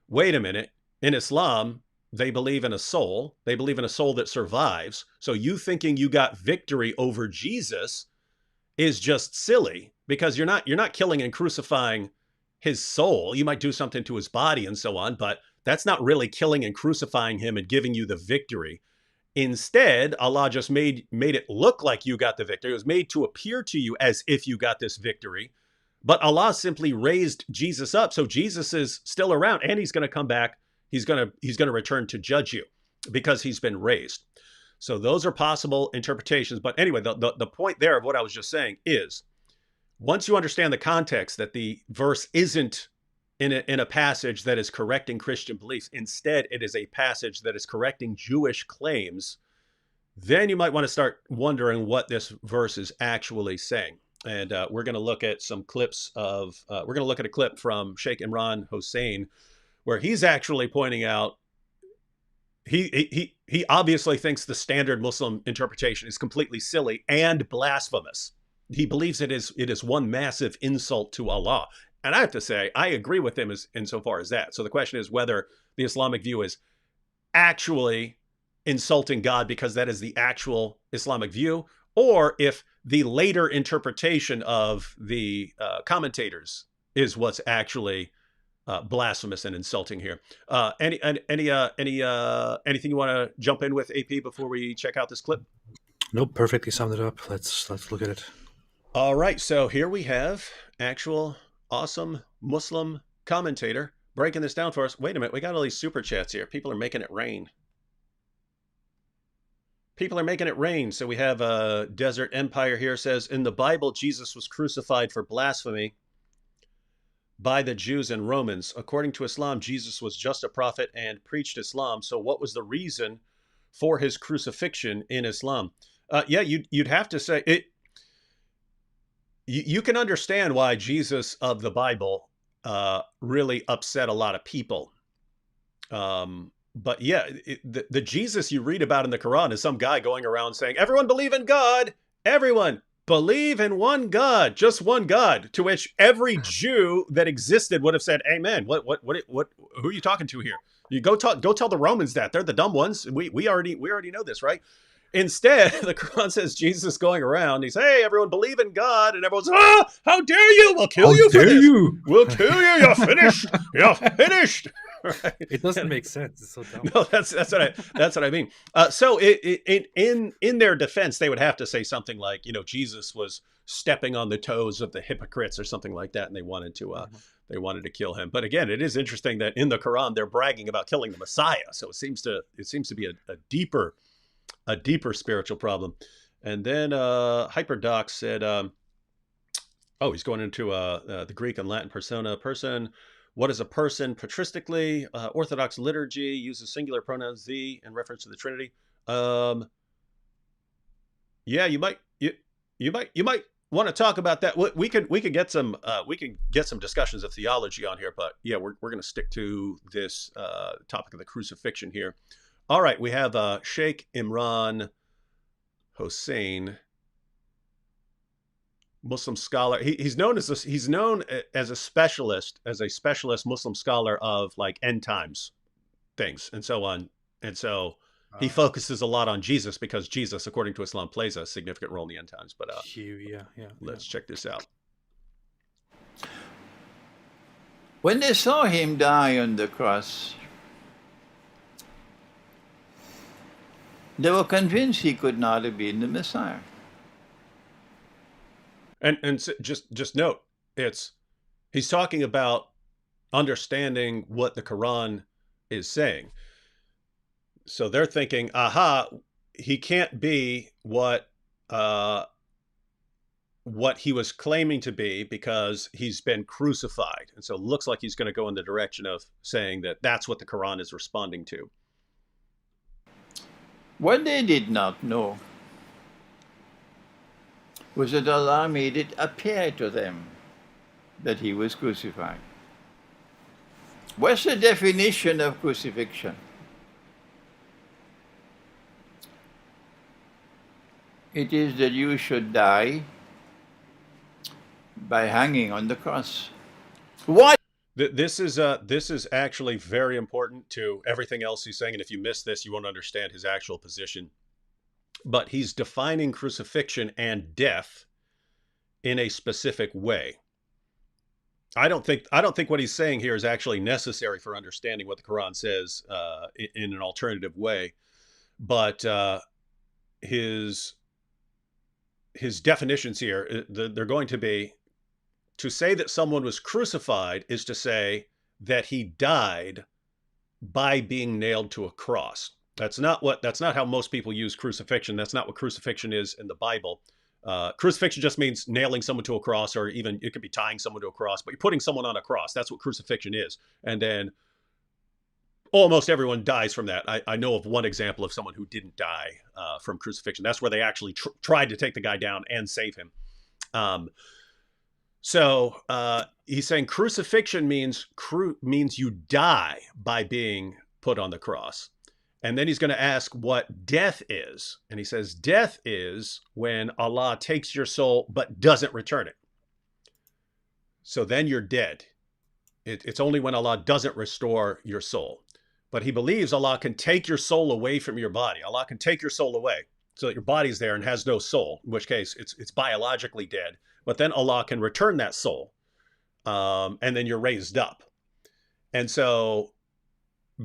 wait a minute, in Islam, they believe in a soul. They believe in a soul that survives. So you thinking you got victory over Jesus is just silly, because you're not killing and crucifying his soul. You might do something to his body and so on, but that's not really killing and crucifying him and giving you the victory. Instead, Allah just made it look like you got the victory. It was made to appear to you as if you got this victory. But Allah simply raised Jesus up. So Jesus is still around, and he's going to come back. He's going to return to judge you because he's been raised. So those are possible interpretations. But anyway, the point there of what I was just saying is, once you understand the context, that the verse isn't in a passage that is correcting Christian beliefs, instead it is a passage that is correcting Jewish claims, then you might want to start wondering what this verse is actually saying. And we're going to look at some clips of, we're going to look at a clip from Sheikh Imran Hossein, where he's actually pointing out, he obviously thinks the standard Muslim interpretation is completely silly and blasphemous. He believes it is one massive insult to Allah. And I have to say, I agree with him insofar as that. So the question is whether the Islamic view is actually insulting God, because that is the actual Islamic view, or if the later interpretation of the commentators is what's actually blasphemous and insulting here. Anything you want to jump in with, AP, before we check out this clip? Nope, perfectly summed it up. Let's look at it. All right, so here we have actual awesome Muslim commentator breaking this down for us. Wait a minute, we got all these super chats here. People are making it rain. People are making it rain. So we have Desert Empire here says, in the Bible, Jesus was crucified for blasphemy by the Jews and Romans. According to Islam, Jesus was just a prophet and preached Islam. So what was the reason for his crucifixion in Islam? Yeah, you'd have to say it. You can understand why Jesus of the Bible really upset a lot of people. But yeah, the Jesus you read about in the Quran is some guy going around saying, everyone believe in God. Everyone believe in one God, just one God. To which every Jew that existed would have said, amen. What, who are you talking to here? You go tell the Romans that. They're the dumb ones. We already know this, right? Instead, the Quran says Jesus going around, he says, hey, everyone believe in God. And everyone's, how dare you? We'll kill you for this. We'll kill you. You're finished. You're finished. Right? It doesn't make sense. It's so dumb. No, that's what I mean. So in their defense, they would have to say something like, Jesus was stepping on the toes of the hypocrites or something like that. And they wanted to kill him. But again, it is interesting that in the Quran, they're bragging about killing the Messiah. So it seems to be a deeper spiritual problem. And then Hyperdox said, he's going into the Greek and Latin persona. Person, what is a person? Patristically, Orthodox liturgy uses singular pronouns the in reference to the Trinity. Yeah, you might want to talk about that. We could get some discussions of theology on here, but yeah, we're going to stick to this topic of the crucifixion here. All right, we have Sheikh Imran Hossein, Muslim scholar. He's known as a specialist, Muslim scholar of like end times things and so on. And so he focuses a lot on Jesus because Jesus, according to Islam, plays a significant role in the end times. But let's check this out. When they saw him die on the cross, they were convinced he could not have been the Messiah. And so just note, he's talking about understanding what the Quran is saying. So they're thinking, aha, he can't be what he was claiming to be because he's been crucified. And so it looks like he's going to go in the direction of saying that that's what the Quran is responding to. What they did not know was that Allah made it appear to them that he was crucified. What's the definition of crucifixion? It is that you should die by hanging on the cross. What? This is actually very important to everything else he's saying, and if you miss this, you won't understand his actual position. But he's defining crucifixion and death in a specific way. I don't think what he's saying here is actually necessary for understanding what the Quran says in an alternative way, but his definitions here, they're going to be, to say that someone was crucified is to say that he died by being nailed to a cross. That's not how most people use crucifixion. That's not what crucifixion is in the Bible. Crucifixion just means nailing someone to a cross, or even it could be tying someone to a cross, but you're putting someone on a cross. That's what crucifixion is. And then almost everyone dies from that. I know of one example of someone who didn't die from crucifixion. That's where they actually tried to take the guy down and save him. So he's saying crucifixion means you die by being put on the cross. And then he's going to ask what death is. And he says, death is when Allah takes your soul but doesn't return it. So then you're dead. It's only when Allah doesn't restore your soul. But he believes Allah can take your soul away from your body. Allah can take your soul away so that your body's there and has no soul, in which case it's biologically dead. But then Allah can return that soul, and then you're raised up. And so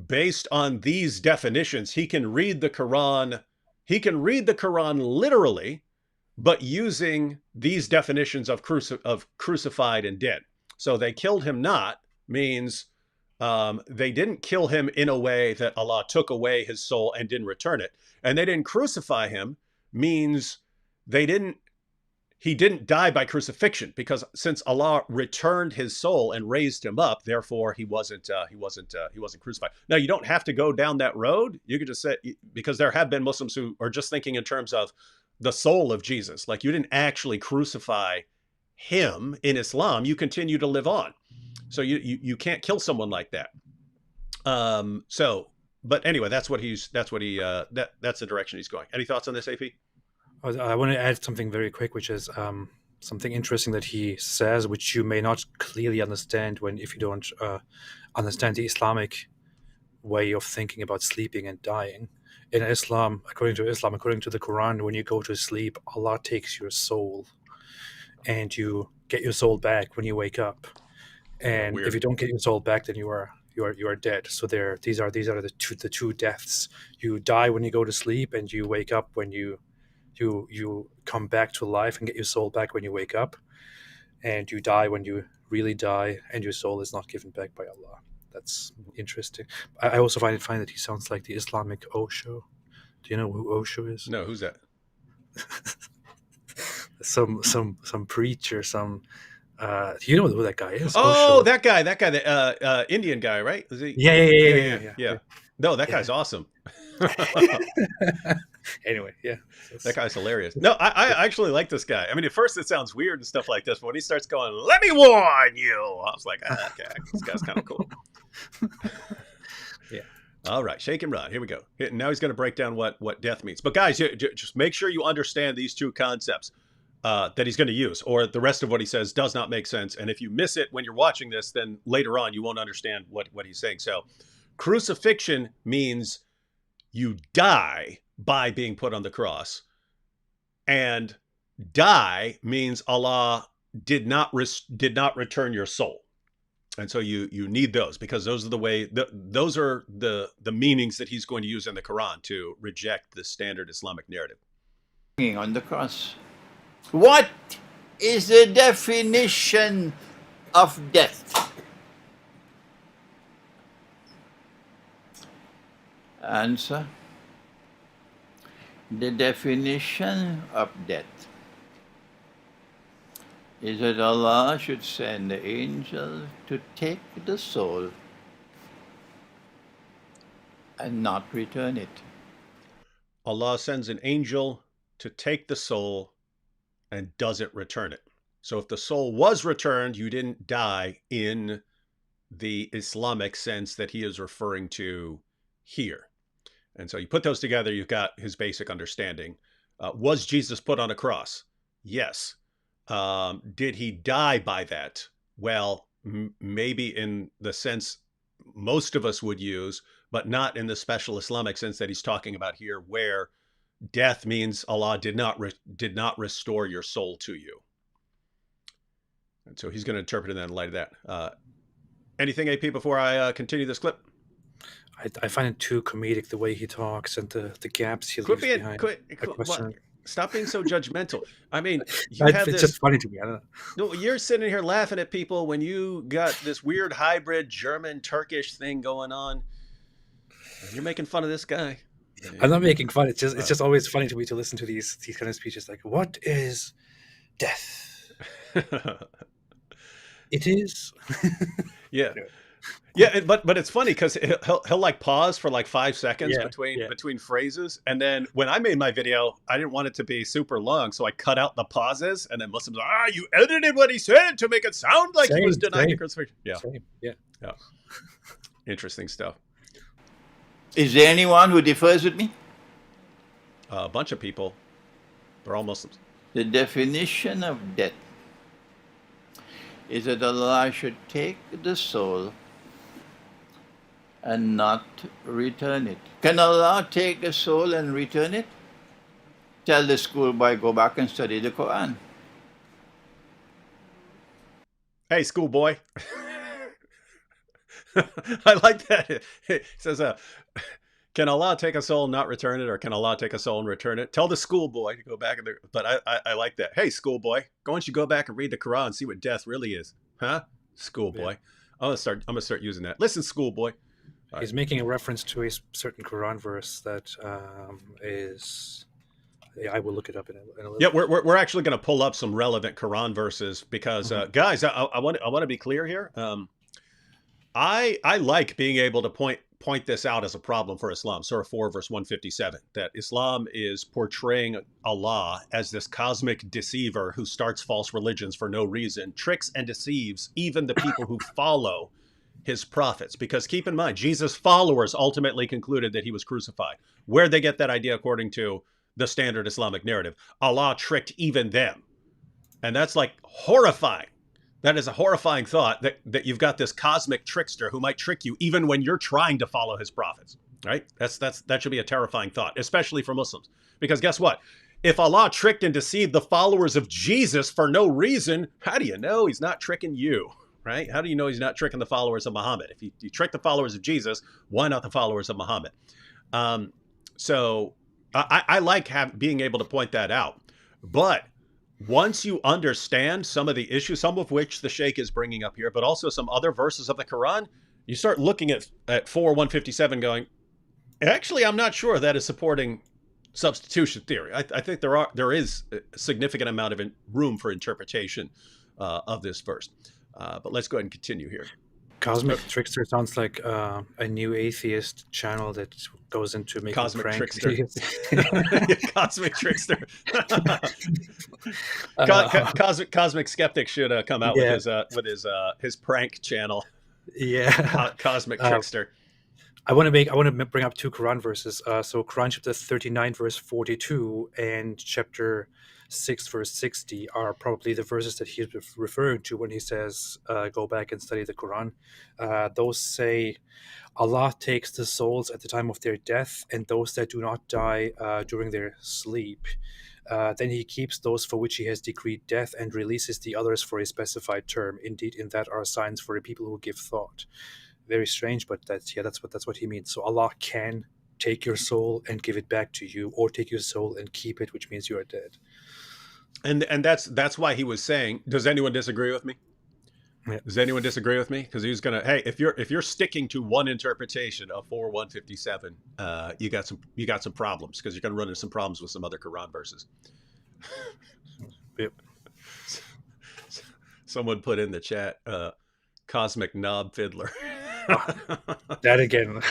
based on these definitions, he can read the Quran. He can read the Quran literally, but using these definitions of crucified and dead. So they killed him not means they didn't kill him in a way that Allah took away his soul and didn't return it. And they didn't crucify him means he didn't die by crucifixion, because since Allah returned his soul and raised him up, therefore he wasn't crucified. Now, you don't have to go down that road. You could just say, because there have been Muslims who are just thinking in terms of the soul of Jesus. Like, you didn't actually crucify him in Islam. You continue to live on. So you can't kill someone like that. But anyway, that's the direction he's going. Any thoughts on this, AP? I want to add something very quick, which is something interesting that he says, which you may not clearly understand if you don't understand the Islamic way of thinking about sleeping and dying. In Islam, according to the Quran, when you go to sleep, Allah takes your soul, and you get your soul back when you wake up. And if you don't get your soul back, then you are dead. So these are the two deaths. You die when you go to sleep, and you wake up when you come back to life and get your soul back when you wake up, and you die when you really die, and your soul is not given back by Allah. That's interesting. I also find that he sounds like the Islamic Osho. Do you know who Osho is? No, who's that? some preacher, you know who that guy is? Oh, Osho. that guy, the Indian guy, right? Is he? Yeah. No, that guy's awesome. Anyway, yeah. That guy's hilarious. No, I actually like this guy. I mean, at first it sounds weird and stuff like this, but when he starts going, "Let me warn you," I was like, okay, this guy's kind of cool. Yeah. All right, shake and run. Here we go. Now he's going to break down what death means. But guys, just make sure you understand these two concepts that he's going to use, or the rest of what he says does not make sense. And if you miss it when you're watching this, then later on you won't understand what he's saying. So crucifixion means you die by being put on the cross. And die means Allah did not return your soul. And so you need those, because those are those are the meanings that he's going to use in the Quran to reject the standard Islamic narrative. On the cross. What is the definition of death? Answer. The definition of death is that Allah should send the angel to take the soul and not return it. Allah sends an angel to take the soul and doesn't return it. So if the soul was returned, you didn't die in the Islamic sense that he is referring to here. And so you put those together, you've got his basic understanding. Was Jesus put on a cross? Yes. Did he die by that? Well, maybe in the sense most of us would use, but not in the special Islamic sense that he's talking about here, where death means Allah did not restore your soul to you. And so he's going to interpret it in light of that. Anything, AP, before I continue this clip? I find it too comedic, the way he talks and the gaps he leaves behind. Stop being so judgmental. I mean, it's just funny to me. I don't know. No, you're sitting here laughing at people when you got this weird hybrid German-Turkish thing going on. You're making fun of this guy. I'm not making fun. It's just always funny to me to listen to these kind of speeches. Like, what is death? It is. Yeah. Yeah, but it's funny because he'll like pause for like 5 seconds between phrases, and then when I made my video, I didn't want it to be super long, so I cut out the pauses, and then Muslims are, you edited what he said to make it sound like he was denying the crucifixion. Yeah, yeah. Interesting stuff. Is there anyone who differs with me? A bunch of people. They're all Muslims. The definition of death is that Allah should take the soul and not return it. Can Allah take a soul and return it? Tell the schoolboy, go back and study the Quran. Hey, schoolboy. I like that. It says, can Allah take a soul and not return it, or can Allah take a soul and return it? Tell the schoolboy to go back. But I like that. Hey, schoolboy, why don't you go back and read the Quran and see what death really is? Huh? Schoolboy. Yeah. I'm gonna start using that. Listen, schoolboy. He's making a reference to a certain Quran verse that is... Yeah, I will look it up in a little. Yeah, we're actually going to pull up some relevant Quran verses because, guys, I want to be clear here. I like being able to point this out as a problem for Islam. Surah 4, verse 157, that Islam is portraying Allah as this cosmic deceiver who starts false religions for no reason, tricks and deceives even the people who follow his prophets. Because keep in mind, Jesus' followers ultimately concluded that he was crucified. Where'd they get that idea according to the standard Islamic narrative? Allah tricked even them. And that's like horrifying. That is a horrifying thought that you've got this cosmic trickster who might trick you even when you're trying to follow his prophets, right? That should be a terrifying thought, especially for Muslims. Because guess what? If Allah tricked and deceived the followers of Jesus for no reason, how do you know he's not tricking you, right? How do you know he's not tricking the followers of Muhammad? If you trick the followers of Jesus, why not the followers of Muhammad? So I like being able to point that out. But once you understand some of the issues, some of which the Sheikh is bringing up here, but also some other verses of the Quran, you start looking at 4:157 going, actually, I'm not sure that is supporting substitution theory. I think there is a significant amount of room for interpretation of this verse. But let's go ahead and continue here. Cosmic Trickster sounds like a new atheist channel that goes into making Cosmic prank Trickster. videos. Cosmic Trickster. Cosmic Skeptic should come out with his prank channel. Yeah. Cosmic Trickster. I want to bring up two Quran verses. So Quran chapter 39 verse 42 and chapter 6 verse 60 are probably the verses that he's referring to when he says, "Go back and study the Quran." Those say, "Allah takes the souls at the time of their death, and those that do not die during their sleep. Then He keeps those for which He has decreed death, and releases the others for a specified term. Indeed, in that are signs for the people who give thought." Very strange, but that's what he means. So Allah can take your soul and give it back to you, or take your soul and keep it, which means you are dead. And that's why he was saying, does anyone disagree with me? Yeah. Does anyone disagree with me? Because he was gonna, hey, if you're sticking to one interpretation of 4:157, you got some problems, because you're gonna run into some problems with some other Quran verses. Yep. Someone put in the chat, cosmic knob fiddler. That again.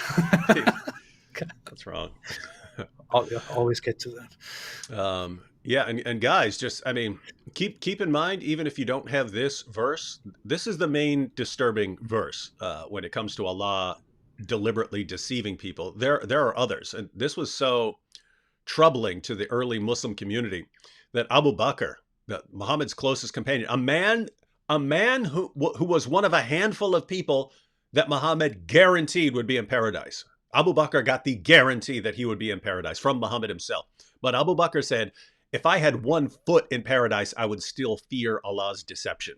That's wrong. I'll always get to that. Yeah, and guys, just, I mean, keep in mind, even if you don't have this verse, this is the main disturbing verse when it comes to Allah deliberately deceiving people. There are others, and this was so troubling to the early Muslim community that Abu Bakr, Muhammad's closest companion, a man who was one of a handful of people that Muhammad guaranteed would be in paradise. Abu Bakr got the guarantee that he would be in paradise from Muhammad himself. But Abu Bakr said, if I had 1 foot in paradise, I would still fear Allah's deception.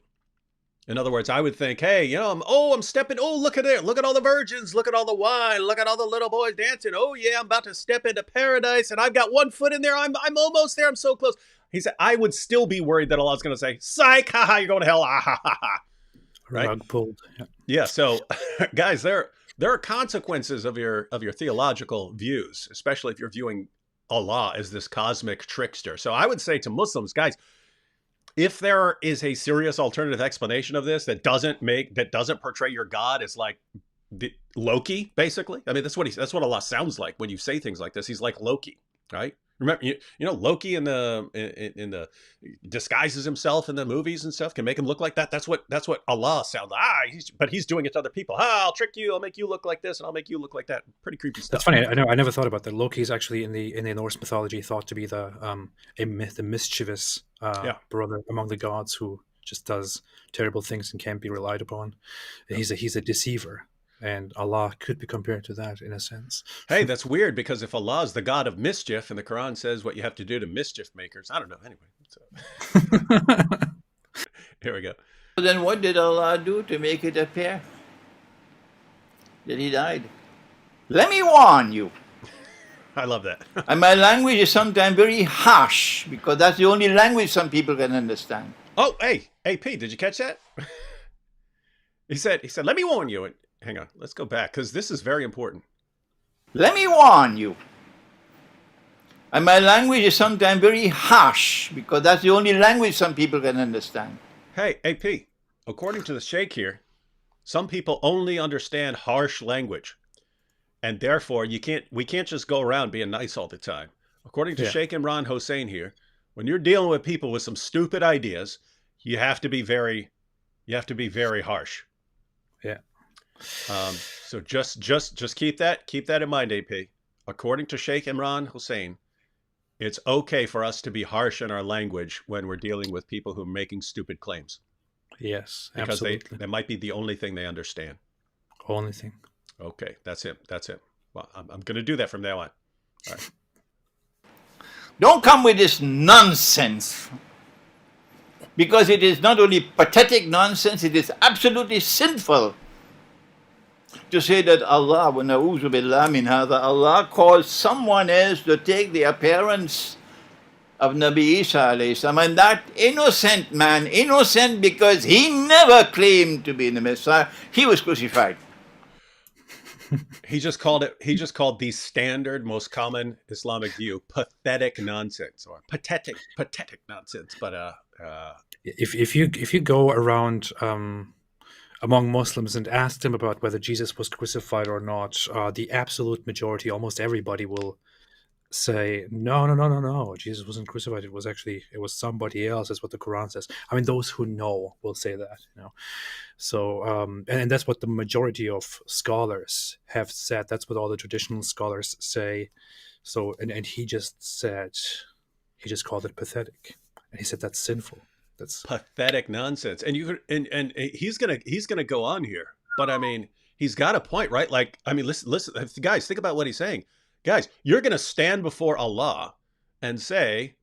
In other words, I would think, hey, I'm stepping, look at it. Look at all the virgins. Look at all the wine. Look at all the little boys dancing. Oh, yeah, I'm about to step into paradise, and I've got 1 foot in there. I'm almost there. I'm so close. He said, I would still be worried that Allah's going to say, psych, haha, you're going to hell, ah, ha, ha, ha. Right? Rug pulled. Yeah. So, guys, there are consequences of your theological views, especially if you're viewing Allah as this cosmic trickster. So I would say to Muslims, guys, if there is a serious alternative explanation of this that doesn't portray your God as like Loki, basically. I mean, that's what Allah sounds like when you say things like this. He's like Loki, right? Remember, Loki in the disguises himself in the movies and stuff, can make him look like that. That's what Allah sounds like. But he's doing it to other people. I'll trick you. I'll make you look like this, and I'll make you look like that. Pretty creepy stuff. That's funny. I never thought about that. Loki is actually in the Norse mythology thought to be the mischievous brother among the gods who just does terrible things and can't be relied upon. Yeah. He's a deceiver. And Allah could be compared to that in a sense. Hey, that's weird, because if Allah is the God of mischief, and the Quran says what you have to do to mischief makers, I don't know. Anyway, so. Here we go. Then what did Allah do to make it appear that He died? Let me warn you. I love that. And my language is sometimes very harsh, because that's the only language some people can understand. Oh, hey, Pete, did you catch that? He said, let me warn you. Hang on, let's go back, because this is very important. Let me warn you. And my language is sometimes very harsh, because that's the only language some people can understand. Hey, AP, according to the Sheikh here, some people only understand harsh language. And therefore, we can't just go around being nice all the time. According to Sheikh Imran Hossein here, when you're dealing with people with some stupid ideas, you have to be very harsh. Yeah. So just keep that in mind, AP. According to Sheikh Imran Hossein, it's okay for us to be harsh in our language when we're dealing with people who are making stupid claims. Yes, because absolutely. that might be the only thing they understand. Only thing. Okay, that's him. Well, I'm going to do that from now on. All right. Don't come with this nonsense, because it is not only pathetic nonsense, it is absolutely sinful to say that Allah, wa na'udhu billah min hadha, Allah calls someone else to take the appearance of Nabi Isa alayhi salam, and that innocent man, innocent because he never claimed to be the Messiah, he was crucified. He just called the standard, most common Islamic view pathetic nonsense, or pathetic nonsense. But if you go around among Muslims and ask them about whether Jesus was crucified or not, the absolute majority, almost everybody, will say no, Jesus wasn't crucified. It was somebody else. That's what the Quran says. I mean, those who know will say that, So and that's what the majority of scholars have said. That's what all the traditional scholars say. So and he just called it pathetic, and he said that's sinful. That's Pathetic nonsense. And you and he's gonna go on here, but I mean, he's got a point, right? Like, I mean, listen, guys, think about what he's saying. Guys, you're gonna stand before Allah and say,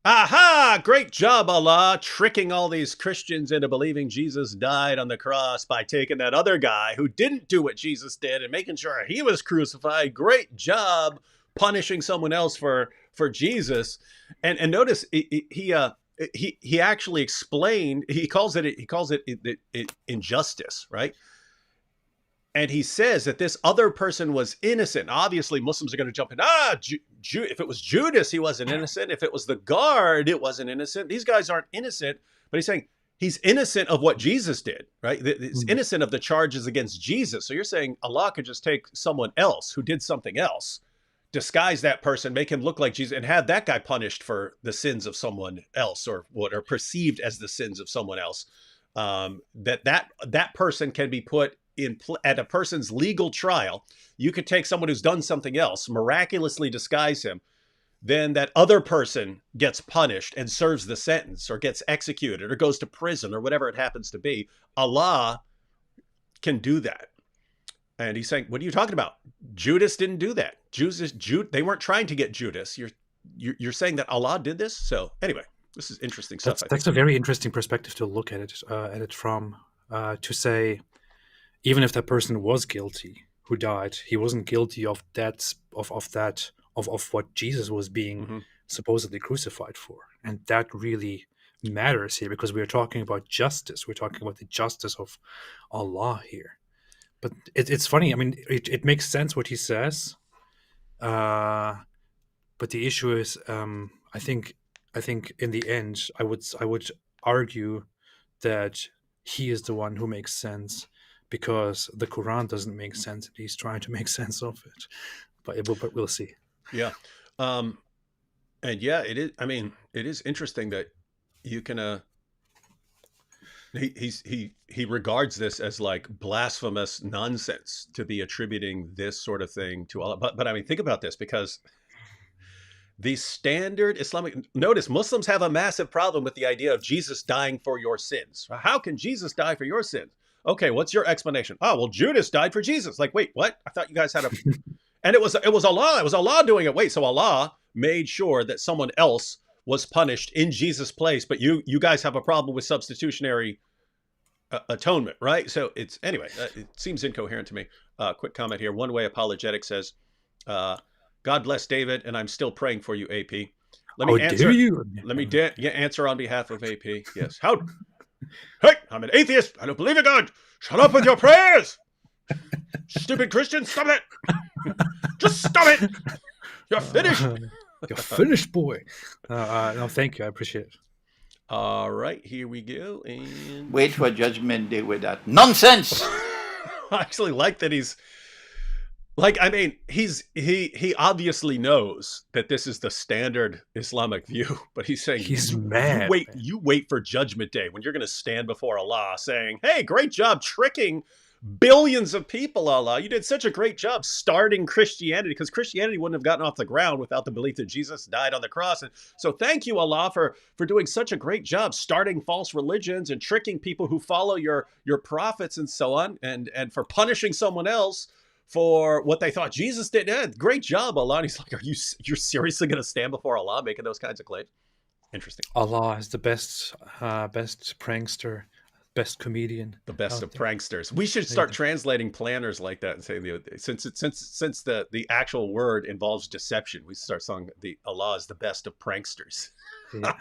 aha, great job, Allah, tricking all these Christians into believing Jesus died on the cross by taking that other guy who didn't do what Jesus did and making sure he was crucified. Great job punishing someone else for Jesus. And notice he actually explained, he calls it injustice, right? And he says that this other person was innocent. Obviously, Muslims are going to jump in. If it was Judas, he wasn't innocent. If it was the guard, it wasn't innocent. These guys aren't innocent. But he's saying he's innocent of what Jesus did, right? He's innocent of the charges against Jesus. So you're saying Allah could just take someone else who did something else, disguise that person, make him look like Jesus, and have that guy punished for the sins of someone else, or what are perceived as the sins of someone else. That person can be put at a person's legal trial. You could take someone who's done something else, miraculously disguise him, then that other person gets punished and serves the sentence, or gets executed, or goes to prison, or whatever it happens to be. Allah can do that. And he's saying, what are you talking about? Judas didn't do that. They weren't trying to get Judas. You're saying that Allah did this? So anyway, this is interesting stuff. That's a very interesting perspective to look at it from, to say, even if that person was guilty who died, he wasn't guilty of what Jesus was being supposedly crucified for. And that really matters here, because we're talking about justice. We're talking about the justice of Allah here. But it's funny. I mean, it makes sense what he says. But the issue is, I think in the end, I would argue that he is the one who makes sense, because the Quran doesn't make sense. He's trying to make sense of it, but we'll see. Yeah. And yeah, it is. I mean, it is interesting that you can, he regards this as like blasphemous nonsense to be attributing this sort of thing to Allah. But I mean, think about this, because the standard Islamic, notice Muslims have a massive problem with the idea of Jesus dying for your sins. How can Jesus die for your sins? Okay, what's your explanation? Oh, well, Judas died for Jesus. Like, wait, what? I thought you guys had a, and it was Allah. It was Allah doing it. Wait, so Allah made sure that someone else was punished in Jesus' place, but you guys have a problem with substitutionary atonement, right? So it's, anyway, it seems incoherent to me. Quick comment here. One Way Apologetic says, God bless David, and I'm still praying for you, AP. Let me answer. Let me answer on behalf of AP. Yes. How? Hey, I'm an atheist. I don't believe in God. Shut up with your prayers. Stupid Christian, stop it. Just stop it. You're finished. You're finished, boy. No, thank you. I appreciate it. All right, here we go. And wait for Judgment Day with that nonsense. I actually like that he's like, I mean, he obviously knows that this is the standard Islamic view, but he's saying he's mad. You wait for Judgment Day when you're going to stand before Allah saying, hey, great job tricking billions of people, Allah. You did such a great job starting Christianity, because Christianity wouldn't have gotten off the ground without the belief that Jesus died on the cross. And so thank you, Allah, for doing such a great job starting false religions and tricking people who follow your prophets and so on, and for punishing someone else for what they thought Jesus did. Yeah, great job, Allah. And he's like, you're seriously going to stand before Allah making those kinds of claims? Interesting. Allah is the best prankster, best comedian, the best of pranksters. We should start translating planners like that and saying, since the actual word involves deception, we start saying Allah is the best of pranksters. Yeah.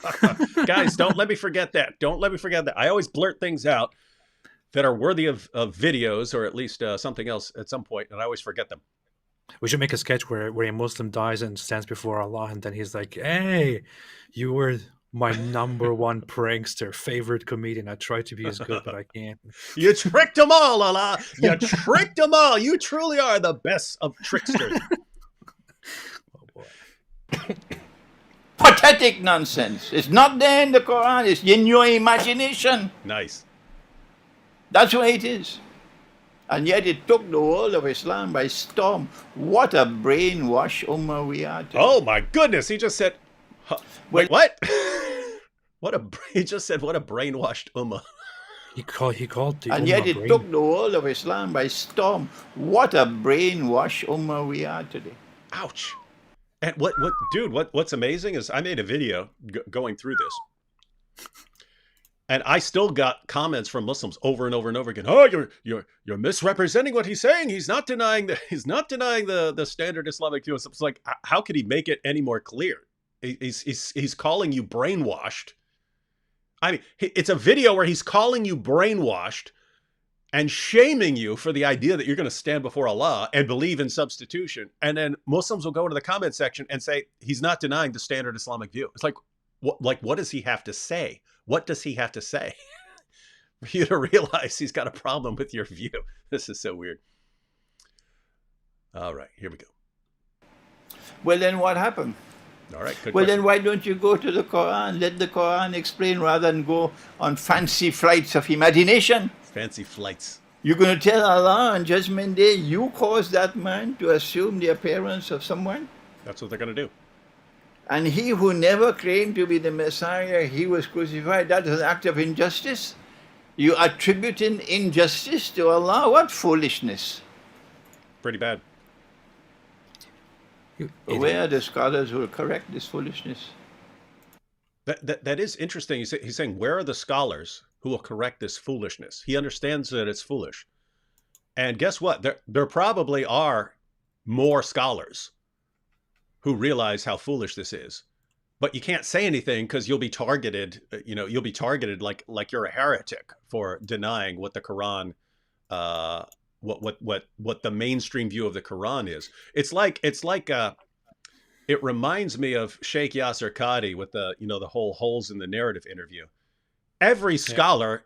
Guys, don't let me forget that. Don't let me forget that. I always blurt things out that are worthy of videos, or at least something else at some point, and I always forget them. We should make a sketch where a Muslim dies and stands before Allah, and then he's like, hey, you were my number one prankster, favorite comedian. I try to be as good, but I can't. You tricked them all, Allah. You tricked them all. You truly are the best of tricksters. Pathetic nonsense. It's not there in the Quran. It's in your imagination. Nice. That's why it is. And yet it took the world of Islam by storm. What a brainwash ummah we are today. Oh my goodness! He just said, "Wait, what?" He just said, "What a brainwashed ummah." He called the And yet Ummah it brain. took the world of Islam by storm. What a brainwash ummah we are today. Ouch! And dude? What's amazing is I made a video going through this, and I still got comments from Muslims over and over and over again. Oh, you're misrepresenting what he's saying. He's not denying the standard Islamic view. It's like, how could he make it any more clear? He's calling you brainwashed. I mean, it's a video where he's calling you brainwashed and shaming you for the idea that you're going to stand before Allah and believe in substitution. And then Muslims will go into the comment section and say he's not denying the standard Islamic view. It's like, what does he have to say? What does he have to say for you to realize he's got a problem with your view? This is so weird. All right, here we go. Well, then what happened? All right, good Well, question. then why don't you go to the Quran? Let the Quran explain rather than go on fancy flights of imagination. Fancy flights. You're going to tell Allah on Judgment Day, you caused that man to assume the appearance of someone? That's what they're going to do. And he who never claimed to be the Messiah, he was crucified. That is an act of injustice. You attributing injustice to Allah? What foolishness. Pretty bad. Where are the scholars who will correct this foolishness? That is interesting. He's saying, where are the scholars who will correct this foolishness? He understands that it's foolish. And guess what? There probably are more scholars who realize how foolish this is. But you can't say anything because you'll be targeted. You'll be targeted like you're a heretic for denying what the Quran, what the mainstream view of the Quran is. It reminds me of Sheikh Yasser Qadi with the whole holes in the narrative interview. Every scholar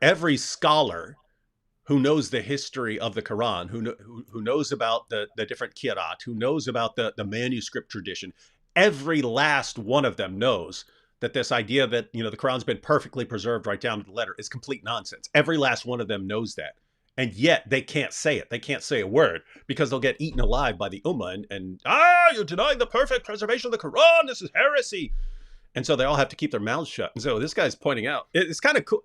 who knows the history of the Quran, who knows about the different qira'at, who knows about the manuscript tradition, every last one of them knows that this idea that the Quran's been perfectly preserved right down to the letter is complete nonsense. Every last one of them knows that. And yet they can't say it. They can't say a word because they'll get eaten alive by the Ummah and you're denying the perfect preservation of the Quran. This is heresy. And so they all have to keep their mouths shut. And so this guy's pointing out, it's kind of cool.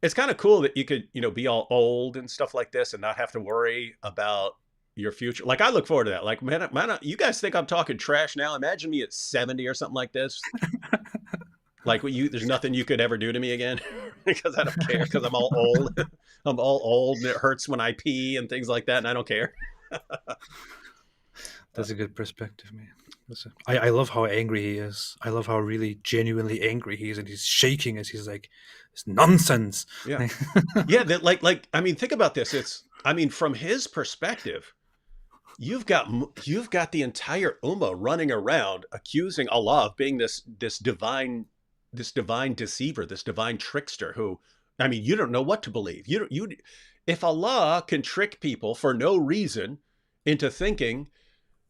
It's kind of cool that you could, be all old and stuff like this and not have to worry about your future. Like, I look forward to that. Like, man, you guys think I'm talking trash now? Imagine me at 70 or something like this. Like, there's nothing you could ever do to me again because I don't care because I'm all old. I'm all old and it hurts when I pee and things like that. And I don't care. That's a good perspective, man. I love how angry he is. I love how really genuinely angry he is, and he's shaking as he's like, "It's nonsense." Yeah, yeah. I mean, think about this. From his perspective, you've got the entire Ummah running around accusing Allah of being this divine deceiver, this divine trickster. Who, you don't know what to believe. If Allah can trick people for no reason into thinking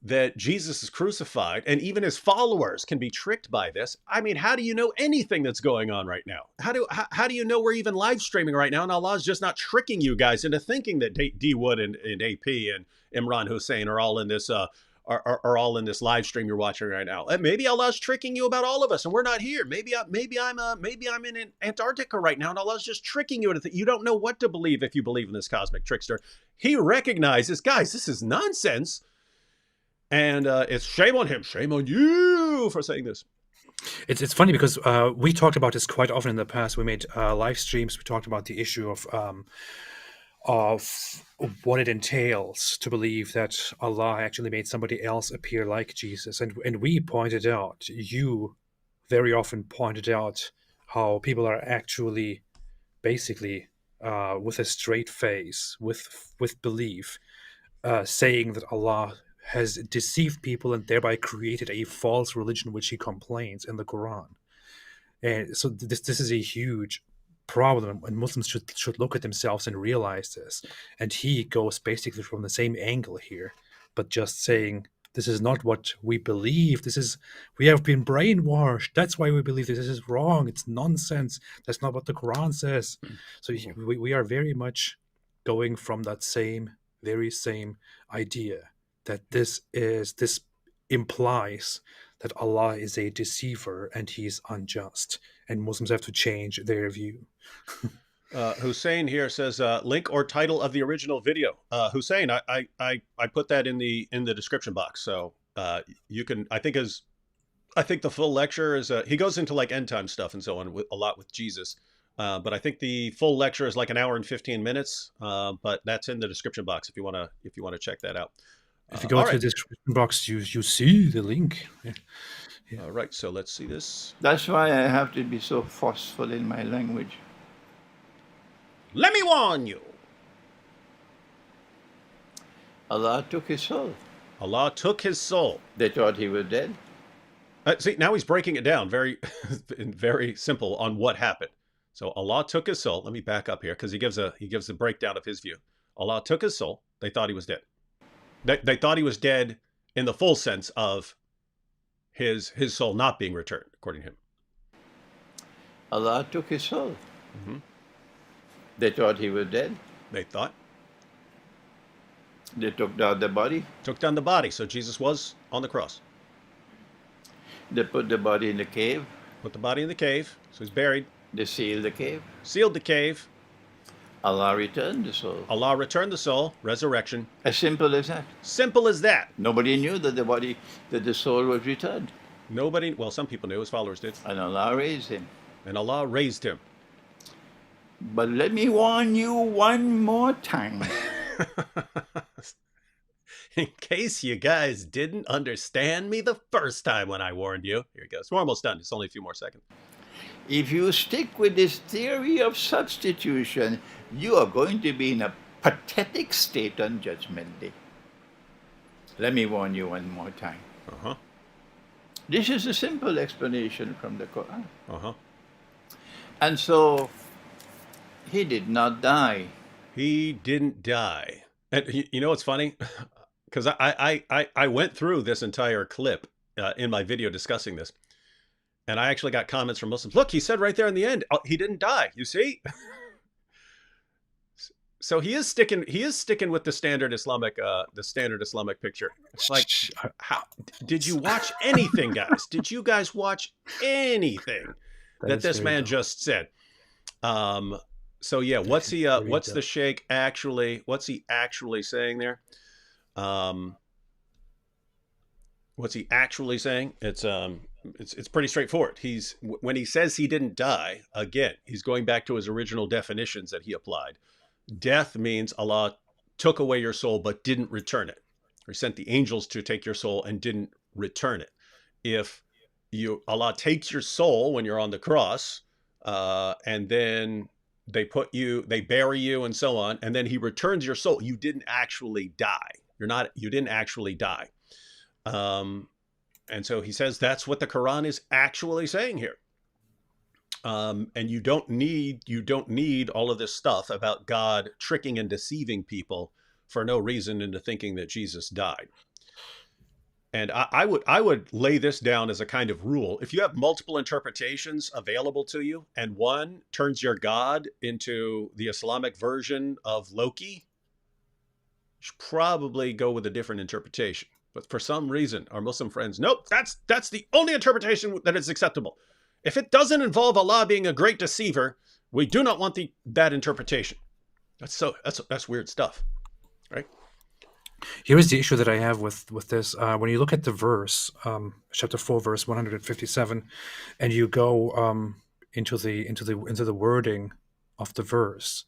that Jesus is crucified, and even his followers can be tricked by this. How do you know anything that's going on right now? How do you know we're even live streaming right now and Allah's just not tricking you guys into thinking that D Wood and AP and Imran Hussein are all in this are all in this live stream you're watching right now? And maybe Allah's tricking you about all of us and we're not here. Maybe I'm in Antarctica right now and Allah's just tricking you into you don't know what to believe if you believe in this cosmic trickster. He recognizes, guys, this is nonsense. And it's shame on him, shame on you for saying this. It's funny because we talked about this quite often in the past. We made live streams. We talked about the issue of what it entails to believe that Allah actually made somebody else appear like Jesus. And we pointed out, you very often pointed out how people are actually basically with a straight face, with belief, saying that Allah has deceived people and thereby created a false religion which he complains in the Quran. And so this is a huge problem, and Muslims should look at themselves and realize this. And he goes basically from the same angle here, but just saying This is not what we believe. We have been brainwashed. That's why we believe this. This is wrong. It's nonsense. That's not what the Quran says. So we are very much going from that very same idea that this implies that Allah is a deceiver and he's unjust, and Muslims have to change their view. Hussein here says link or title of the original video. Hussein, I put that in the description box, so you can. I think the full lecture is he goes into like end time stuff and so on a lot with Jesus, but I think the full lecture is like an hour and 15 minutes. But that's in the description box if you wanna check that out. If you go to the description box, you see the link. Yeah. All right, so let's see this. That's why I have to be so forceful in my language. Let me warn you. Allah took his soul. Allah took his soul. They thought he was dead. See, now he's breaking it down very, very simple on what happened. So Allah took his soul. Let me back up here because he gives a breakdown of his view. Allah took his soul. They thought he was dead. They thought he was dead in the full sense of his soul not being returned, according to him. Allah took his soul. Mm-hmm. They thought he was dead. They thought. They took down the body. Took down the body. So Jesus was on the cross. They put the body in the cave. Put the body in the cave. So he's buried. They sealed the cave. Sealed the cave. Allah returned the soul. Allah returned the soul. Resurrection. As simple as that. Simple as that. Nobody knew that the soul was returned. Nobody. Well, some people knew. His followers did. And Allah raised him. And Allah raised him. But let me warn you one more time. In case you guys didn't understand me the first time when I warned you. Here it goes. We're almost done. It's only a few more seconds. If you stick with this theory of substitution, you are going to be in a pathetic state on Judgment Day. Let me warn you one more time. Uh-huh. This is a simple explanation from the Quran. Uh-huh. And so, he did not die. He didn't die. And you know what's funny? Because I went through this entire clip in my video discussing this. And I actually got comments from Muslims. Look, he said right there in the end, he didn't die. You see? So he is sticking with the standard Islamic picture. It's like, how did you watch anything, guys? Did you guys watch anything that this man just said? So yeah, what's the Sheikh actually saying there? What's he actually saying? It's pretty straightforward. When he says he didn't die, again, he's going back to his original definitions that he applied. Death means Allah took away your soul but didn't return it. Or he sent the angels to take your soul and didn't return it. If Allah takes your soul when you're on the cross, and then they bury you and so on, and then he returns your soul, you didn't actually die. You didn't actually die. And so he says that's what the Quran is actually saying here. And you don't need all of this stuff about God tricking and deceiving people for no reason into thinking that Jesus died. And I would lay this down as a kind of rule. If you have multiple interpretations available to you, and one turns your God into the Islamic version of Loki, you should probably go with a different interpretation. But for some reason, our Muslim friends, nope, that's the only interpretation that is acceptable. If it doesn't involve Allah being a great deceiver, we do not want that interpretation. That's weird stuff, right? Here is the issue that I have with this. When you look at the verse, chapter 4, verse 157, and you go into the wording of the verse,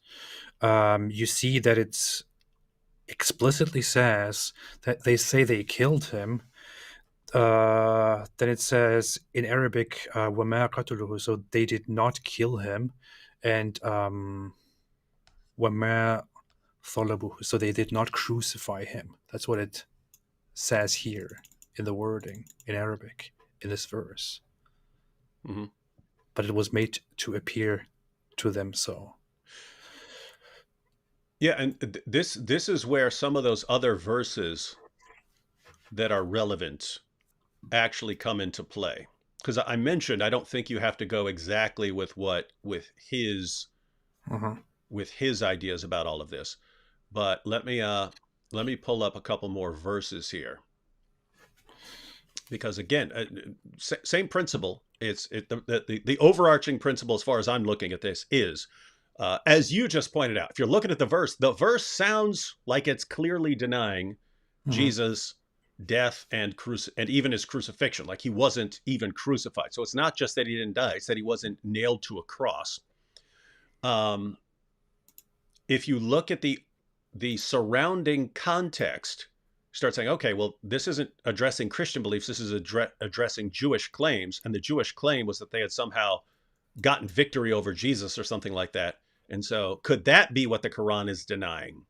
you see that it's explicitly says that they say they killed him. Then it says in Arabic, وَمَا قَتُلُهُ, so they did not kill him, and وَمَا ثَلَبُهُ, so they did not crucify him. That's what it says here in the wording in Arabic in this verse. Mm-hmm. But it was made to appear to them so. Yeah, and this is where some of those other verses that are relevant actually come into play? Because I mentioned I don't think you have to go exactly with his Mhm. ideas about all of this, but let me pull up a couple more verses here, because again, same principle. The overarching principle, as far as I'm looking at this, is as you just pointed out. If you're looking at the verse sounds like it's clearly denying Mhm. Jesus' death and even his crucifixion, like he wasn't even crucified. So it's not just that he didn't die; it's that he wasn't nailed to a cross. Um, if you look at the surrounding context, start saying, okay, well, this isn't addressing Christian beliefs. This is addressing Jewish claims, and the Jewish claim was that they had somehow gotten victory over Jesus or something like that. And so, could that be what the Quran is denying?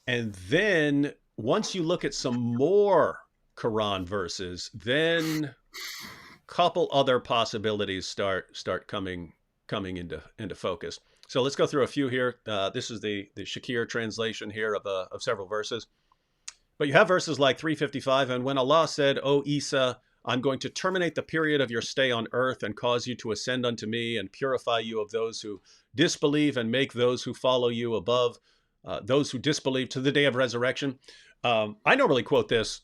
And then, once you look at some more Quran verses, then a couple other possibilities start coming into focus. So let's go through a few here. This is the Shakir translation here of several verses. But you have verses like 355, and when Allah said, O Isa, I'm going to terminate the period of your stay on earth and cause you to ascend unto me and purify you of those who disbelieve and make those who follow you above those who disbelieve to the day of resurrection. I normally quote this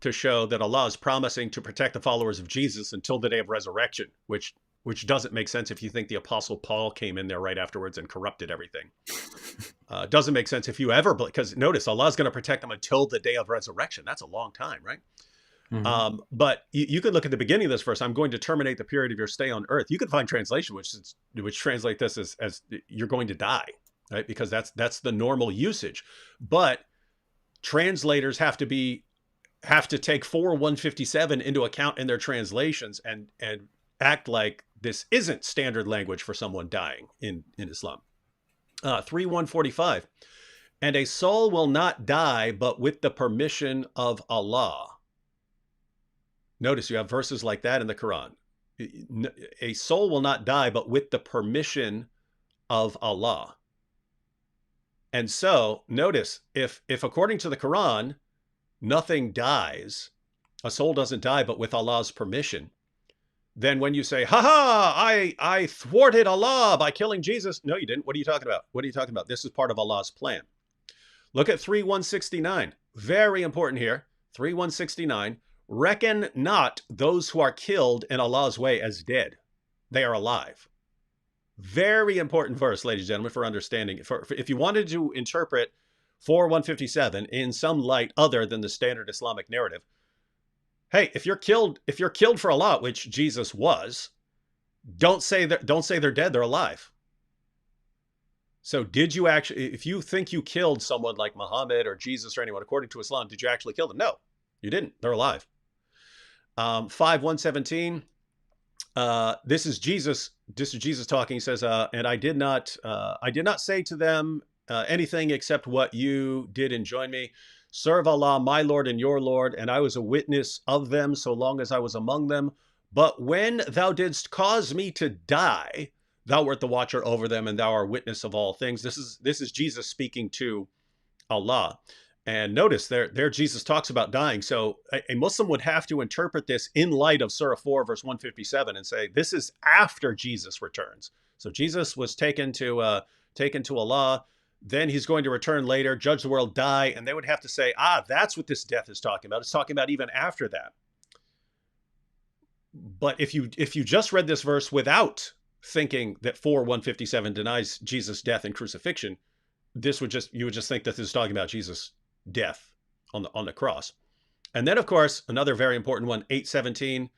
to show that Allah is promising to protect the followers of Jesus until the day of resurrection, which doesn't make sense if you think the Apostle Paul came in there right afterwards and corrupted everything. Doesn't make sense if you ever, because notice Allah is going to protect them until the day of resurrection. That's a long time, right? Mhm. But you could look at the beginning of this verse. I'm going to terminate the period of your stay on earth. You could find translation which translate this as you're going to die, right? Because that's the normal usage. But translators have to take 4:157 into account in their translations and act like this isn't standard language for someone dying in Islam. 3:145, and a soul will not die but with the permission of Allah. Notice you have verses like that in the Quran. A soul will not die but with the permission of Allah. And so notice, if according to the Quran, nothing dies, a soul doesn't die but with Allah's permission, then when you say, ha ha, I thwarted Allah by killing Jesus, no, you didn't. What are you talking about? What are you talking about? This is part of Allah's plan. Look at 3:169. Very important here. 3:169. Reckon not those who are killed in Allah's way as dead. They are alive. Very important verse, ladies and gentlemen, for understanding. If you wanted to interpret 4:157 in some light other than the standard Islamic narrative, hey, if you're killed for Allah, which Jesus was, don't say they're dead, they're alive. So did you actually, if you think you killed someone like Muhammad or Jesus or anyone according to Islam, did you actually kill them? No, you didn't. They're alive. 5:117. This is Jesus talking. He says, and I did not say to them anything except what you did enjoin me. Serve Allah, my Lord and your Lord, and I was a witness of them so long as I was among them. But when thou didst cause me to die, thou wert the watcher over them, and thou art witness of all things. This is Jesus speaking to Allah. And notice there Jesus talks about dying. So a Muslim would have to interpret this in light of Surah 4, verse 157, and say this is after Jesus returns. So Jesus was taken to Allah. Then he's going to return later, judge the world, die, and they would have to say, that's what this death is talking about. It's talking about even after that. But if you just read this verse without thinking that 4:157 denies Jesus' death and crucifixion, you would just think that this is talking about Jesus' death on the cross. And then, of course, another very important one, 8:17.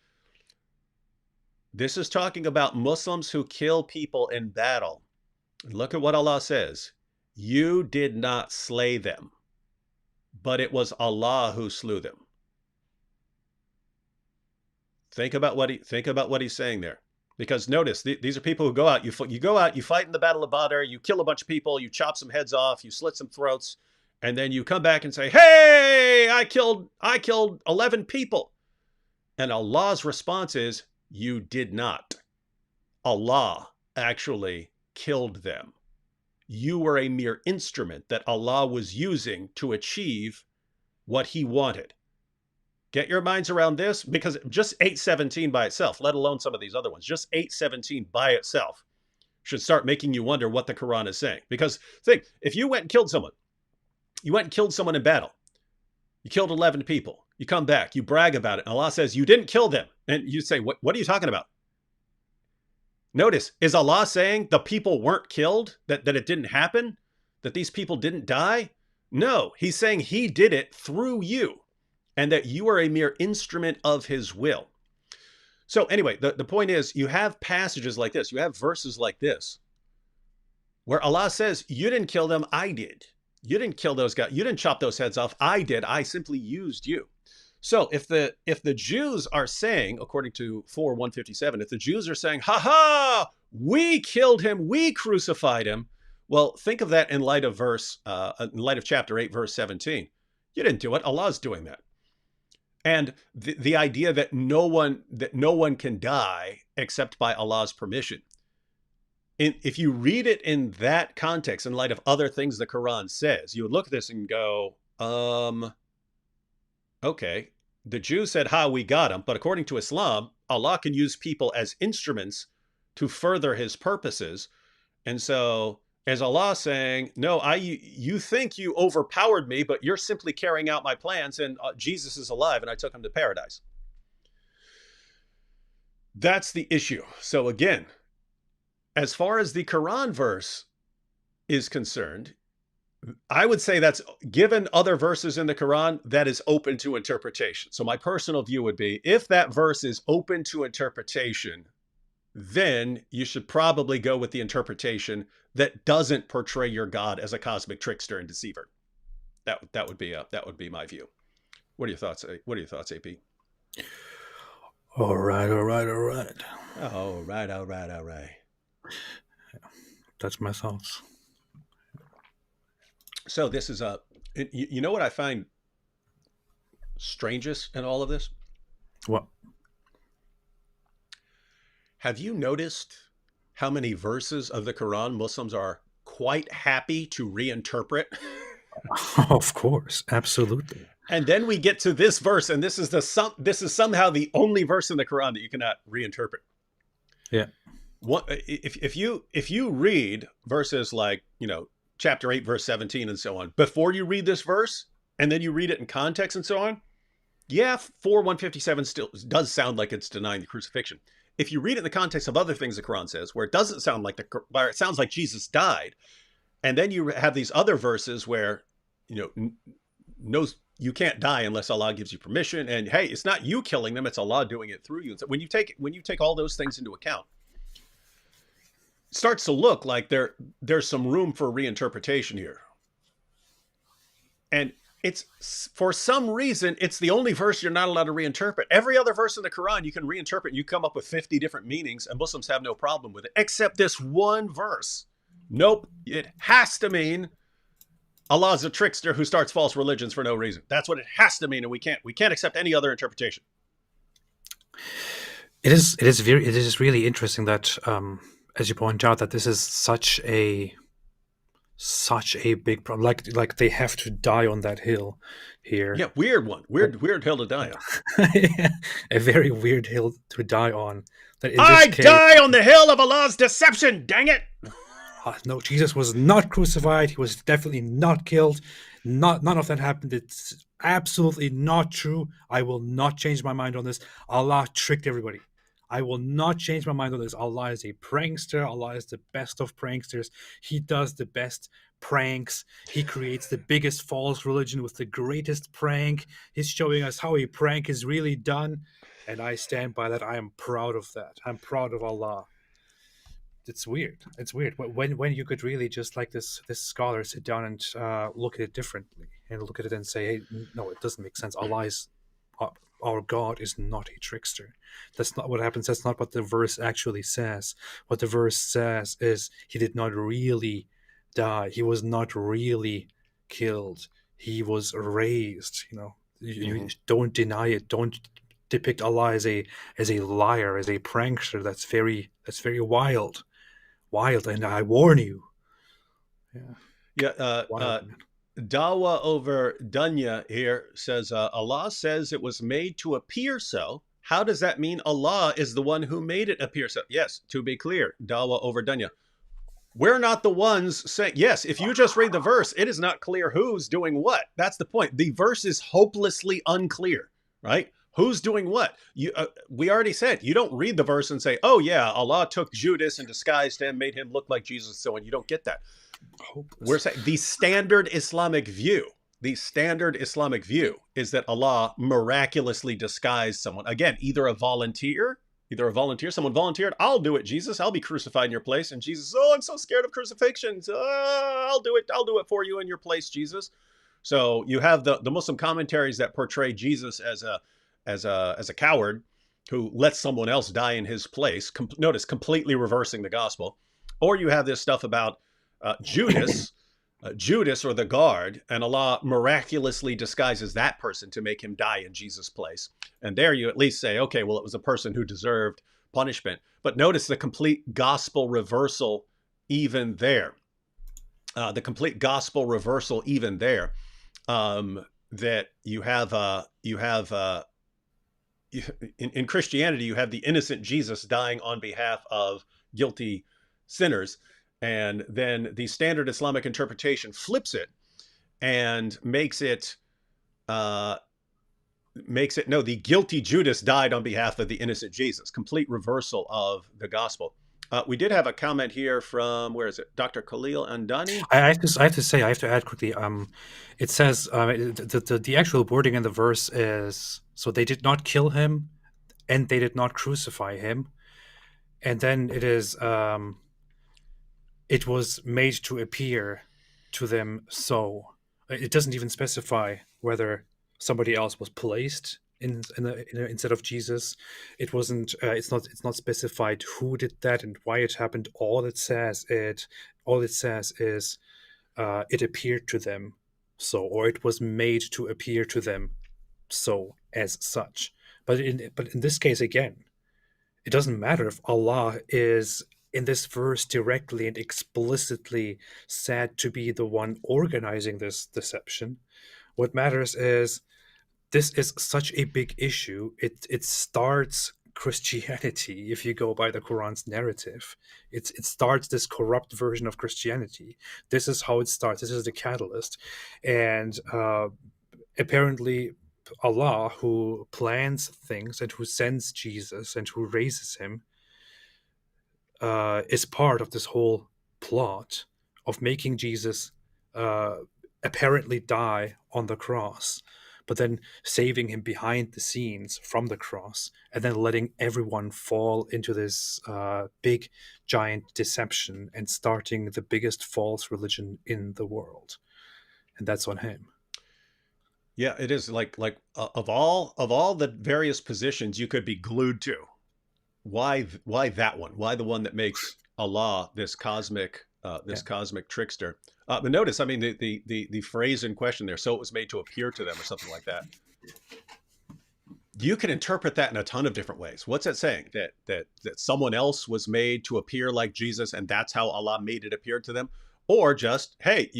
This is talking about Muslims who kill people in battle. Look at what Allah says. You did not slay them, but it was Allah who slew them. Think about what he's saying there. Because notice, these are people who go out, you fight in the Battle of Badr, you kill a bunch of people, you chop some heads off, you slit some throats, and then you come back and say, hey, I killed 11 people. And Allah's response is, you did not. Allah actually killed them. You were a mere instrument that Allah was using to achieve what he wanted. Get your minds around this, because just 817 by itself, let alone some of these other ones, just 817 by itself should start making you wonder what the Quran is saying. Because think, if you went and killed someone, in battle, you killed 11 people, you come back, you brag about it, and Allah says you didn't kill them, and you say, what are you talking about? Notice, is Allah saying the people weren't killed, that it didn't happen, that these people didn't die? No, he's saying he did it through you, and that you are a mere instrument of his will. So anyway, the point is, you have passages like this, you have verses like this, where Allah says, you didn't kill them, I did. You didn't kill those guys, you didn't chop those heads off, I did. I simply used you. So if the Jews are saying, according to 4:157, if the Jews are saying, ha ha, we killed him, we crucified him, well, think of that in light of chapter 8, verse 17. You didn't do it, Allah's doing that. And the idea that no one can die except by Allah's permission. If you read it in that context, in light of other things the Quran says, you would look at this and go, okay, the Jews said, we got him. But according to Islam, Allah can use people as instruments to further his purposes. And so, is Allah saying, no, you think you overpowered me, but you're simply carrying out my plans, and Jesus is alive and I took him to paradise. That's the issue. So again, as far as the Quran verse is concerned, I would say that's, given other verses in the Quran, that is open to interpretation. So my personal view would be, if that verse is open to interpretation, then you should probably go with the interpretation that doesn't portray your God as a cosmic trickster and deceiver. That would be my view. What are your thoughts? AP? All right. All right. That's my thoughts. So this is you know what I find strangest in all of this? What? Have you noticed how many verses of the Quran Muslims are quite happy to reinterpret? Of course, absolutely. And then we get to this verse, and this is somehow the only verse in the Quran that you cannot reinterpret. Yeah. If you read verses like, chapter 8, verse 17 and so on, before you read this verse, and then you read it in context and so on, 4:157 still does sound like it's denying the crucifixion. If you read it in the context of other things the Quran says, where it doesn't sound like where it sounds like Jesus died, and then you have these other verses where, you can't die unless Allah gives you permission, and hey, it's not you killing them, it's Allah doing it through you. And so when you take all those things into account, it starts to look like there's some room for reinterpretation here. And it's, for some reason, it's the only verse you're not allowed to reinterpret. Every other verse in the Quran you can reinterpret, and you come up with 50 different meanings, and Muslims have no problem with it, except this one verse. Nope, it has to mean Allah's a trickster who starts false religions for no reason. That's what it has to mean, and we can't accept any other interpretation. It is really interesting that, as you point out, that this is such a big problem. Like they have to die on that hill here. Yeah, weird hill to die on. A very weird hill to die on. That die on the hill of Allah's deception, dang it! No, Jesus was not crucified. He was definitely not killed. None of that happened. It's absolutely not true. I will not change my mind on this. Allah tricked everybody. I will not change my mind on this. Allah is a prankster. Allah is the best of pranksters. He does the best pranks. He creates the biggest false religion with the greatest prank. He's showing us how a prank is really done. And I stand by that. I am proud of that. I'm proud of Allah. It's weird. It's weird. When you could really just like this scholar sit down and look at it differently and look at it and say, hey, no, it doesn't make sense. Allah is... Our God is not a trickster. That's not what happens. That's not what the verse actually says. What the verse says is he did not really die. He was not really killed. He was raised. You don't deny it. Don't depict Allah as a liar, as a prankster. That's very wild. And I warn you. Yeah. Dawa over Dunya here says, Allah says it was made to appear so. How does that mean Allah is the one who made it appear so? Yes, to be clear, Dawa over Dunya. We're not the ones saying, yes, if you just read the verse, it is not clear who's doing what. That's the point. The verse is hopelessly unclear, right? Who's doing what? We already said, you don't read the verse and say, oh yeah, Allah took Judas and disguised him, made him look like Jesus, so on. You don't get that. Hopeless. We're saying the standard Islamic view is that Allah miraculously disguised someone. Again, either a volunteer, someone volunteered, I'll do it, Jesus, I'll be crucified in your place. And Jesus, oh, I'm so scared of crucifixion. I'll do it for you in your place, Jesus. So you have the Muslim commentaries that portray Jesus as a coward who lets someone else die in his place. Notice, completely reversing the gospel. Or you have this stuff about Judas or the guard, and Allah miraculously disguises that person to make him die in Jesus' place. And there you at least say, okay, well, it was a person who deserved punishment. But notice the complete gospel reversal even there. That you have in Christianity, you have the innocent Jesus dying on behalf of guilty sinners. And then the standard Islamic interpretation flips it and makes it the guilty Judas died on behalf of the innocent Jesus. Complete reversal of the gospel. We did have a comment here from, where is it? Dr. Khalil Andani. I have to add quickly. It says the actual wording in the verse is, so they did not kill him, and they did not crucify him, and then it is, it was made to appear to them. So it doesn't even specify whether somebody else was placed in instead of Jesus. It wasn't. It's not specified who did that and why it happened. All it says is it appeared to them so, or it was made to appear to them so, as such. But in this case, again, it doesn't matter if Allah is in this verse directly and explicitly said to be the one organizing this deception. What matters is, this is such a big issue. It starts Christianity, if you go by the Quran's narrative. It starts this corrupt version of Christianity. This is how it starts. This is the catalyst. And apparently Allah, who plans things and who sends Jesus and who raises him, is part of this whole plot of making Jesus apparently die on the cross, but then saving him behind the scenes from the cross, and then letting everyone fall into this big, giant deception and starting the biggest false religion in the world. And that's on him. Yeah, it is like of all the various positions you could be glued to, why that one? Why the one that makes Allah this cosmic trickster? But notice, I mean, the phrase in question there, so it was made to appear to them, or something like that. You can interpret that in a ton of different ways. What's that saying? That someone else was made to appear like Jesus, and that's how Allah made it appear to them? Or just, hey,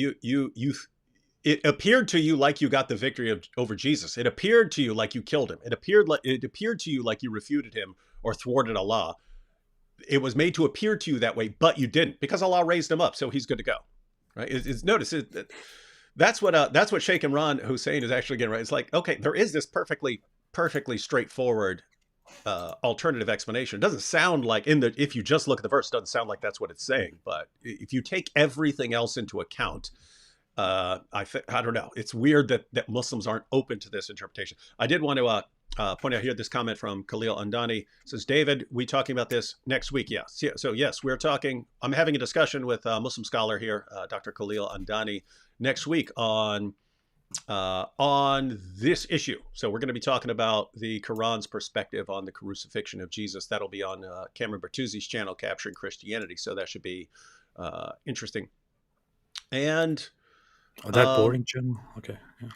it appeared to you like you got the victory over Jesus. It appeared to you like you killed him. It appeared to you like you refuted him or thwarted Allah. It was made to appear to you that way, but you didn't, because Allah raised him up, so he's good to go. Right? Notice that's what Sheikh Imran Hussein is actually getting right. It's like, okay, there is this perfectly straightforward alternative explanation. It doesn't sound like, if you just look at the verse, it doesn't sound like that's what it's saying. But if you take everything else into account, I don't know. It's weird that Muslims aren't open to this interpretation. I did want to point out here this comment from Khalil Andani. It says, David, we talking about this next week? Yes. Yeah. So yes, we're talking. I'm having a discussion with a Muslim scholar here, Dr. Khalil Andani, next week on this issue. So we're going to be talking about the Quran's perspective on the crucifixion of Jesus. That'll be on Cameron Bertuzzi's channel, Capturing Christianity. So that should be interesting. And that boring channel. Okay. Yeah.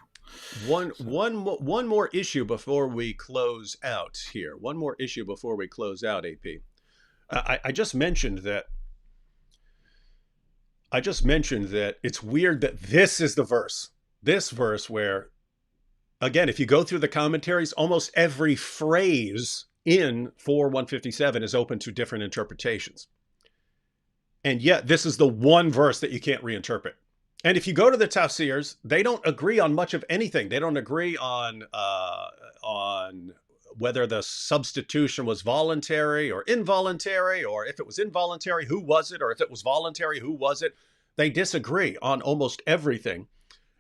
One more issue before we close out here. One more issue before we close out, AP. I just mentioned that I just mentioned that it's weird that this verse where, again, if you go through the commentaries, almost every phrase in 4:157 is open to different interpretations. And yet this is the one verse that you can't reinterpret. And if you go to the tafsirs, they don't agree on much of anything. They don't agree on whether the substitution was voluntary or involuntary, or if it was involuntary, who was it, or if it was voluntary, who was it. They disagree on almost everything.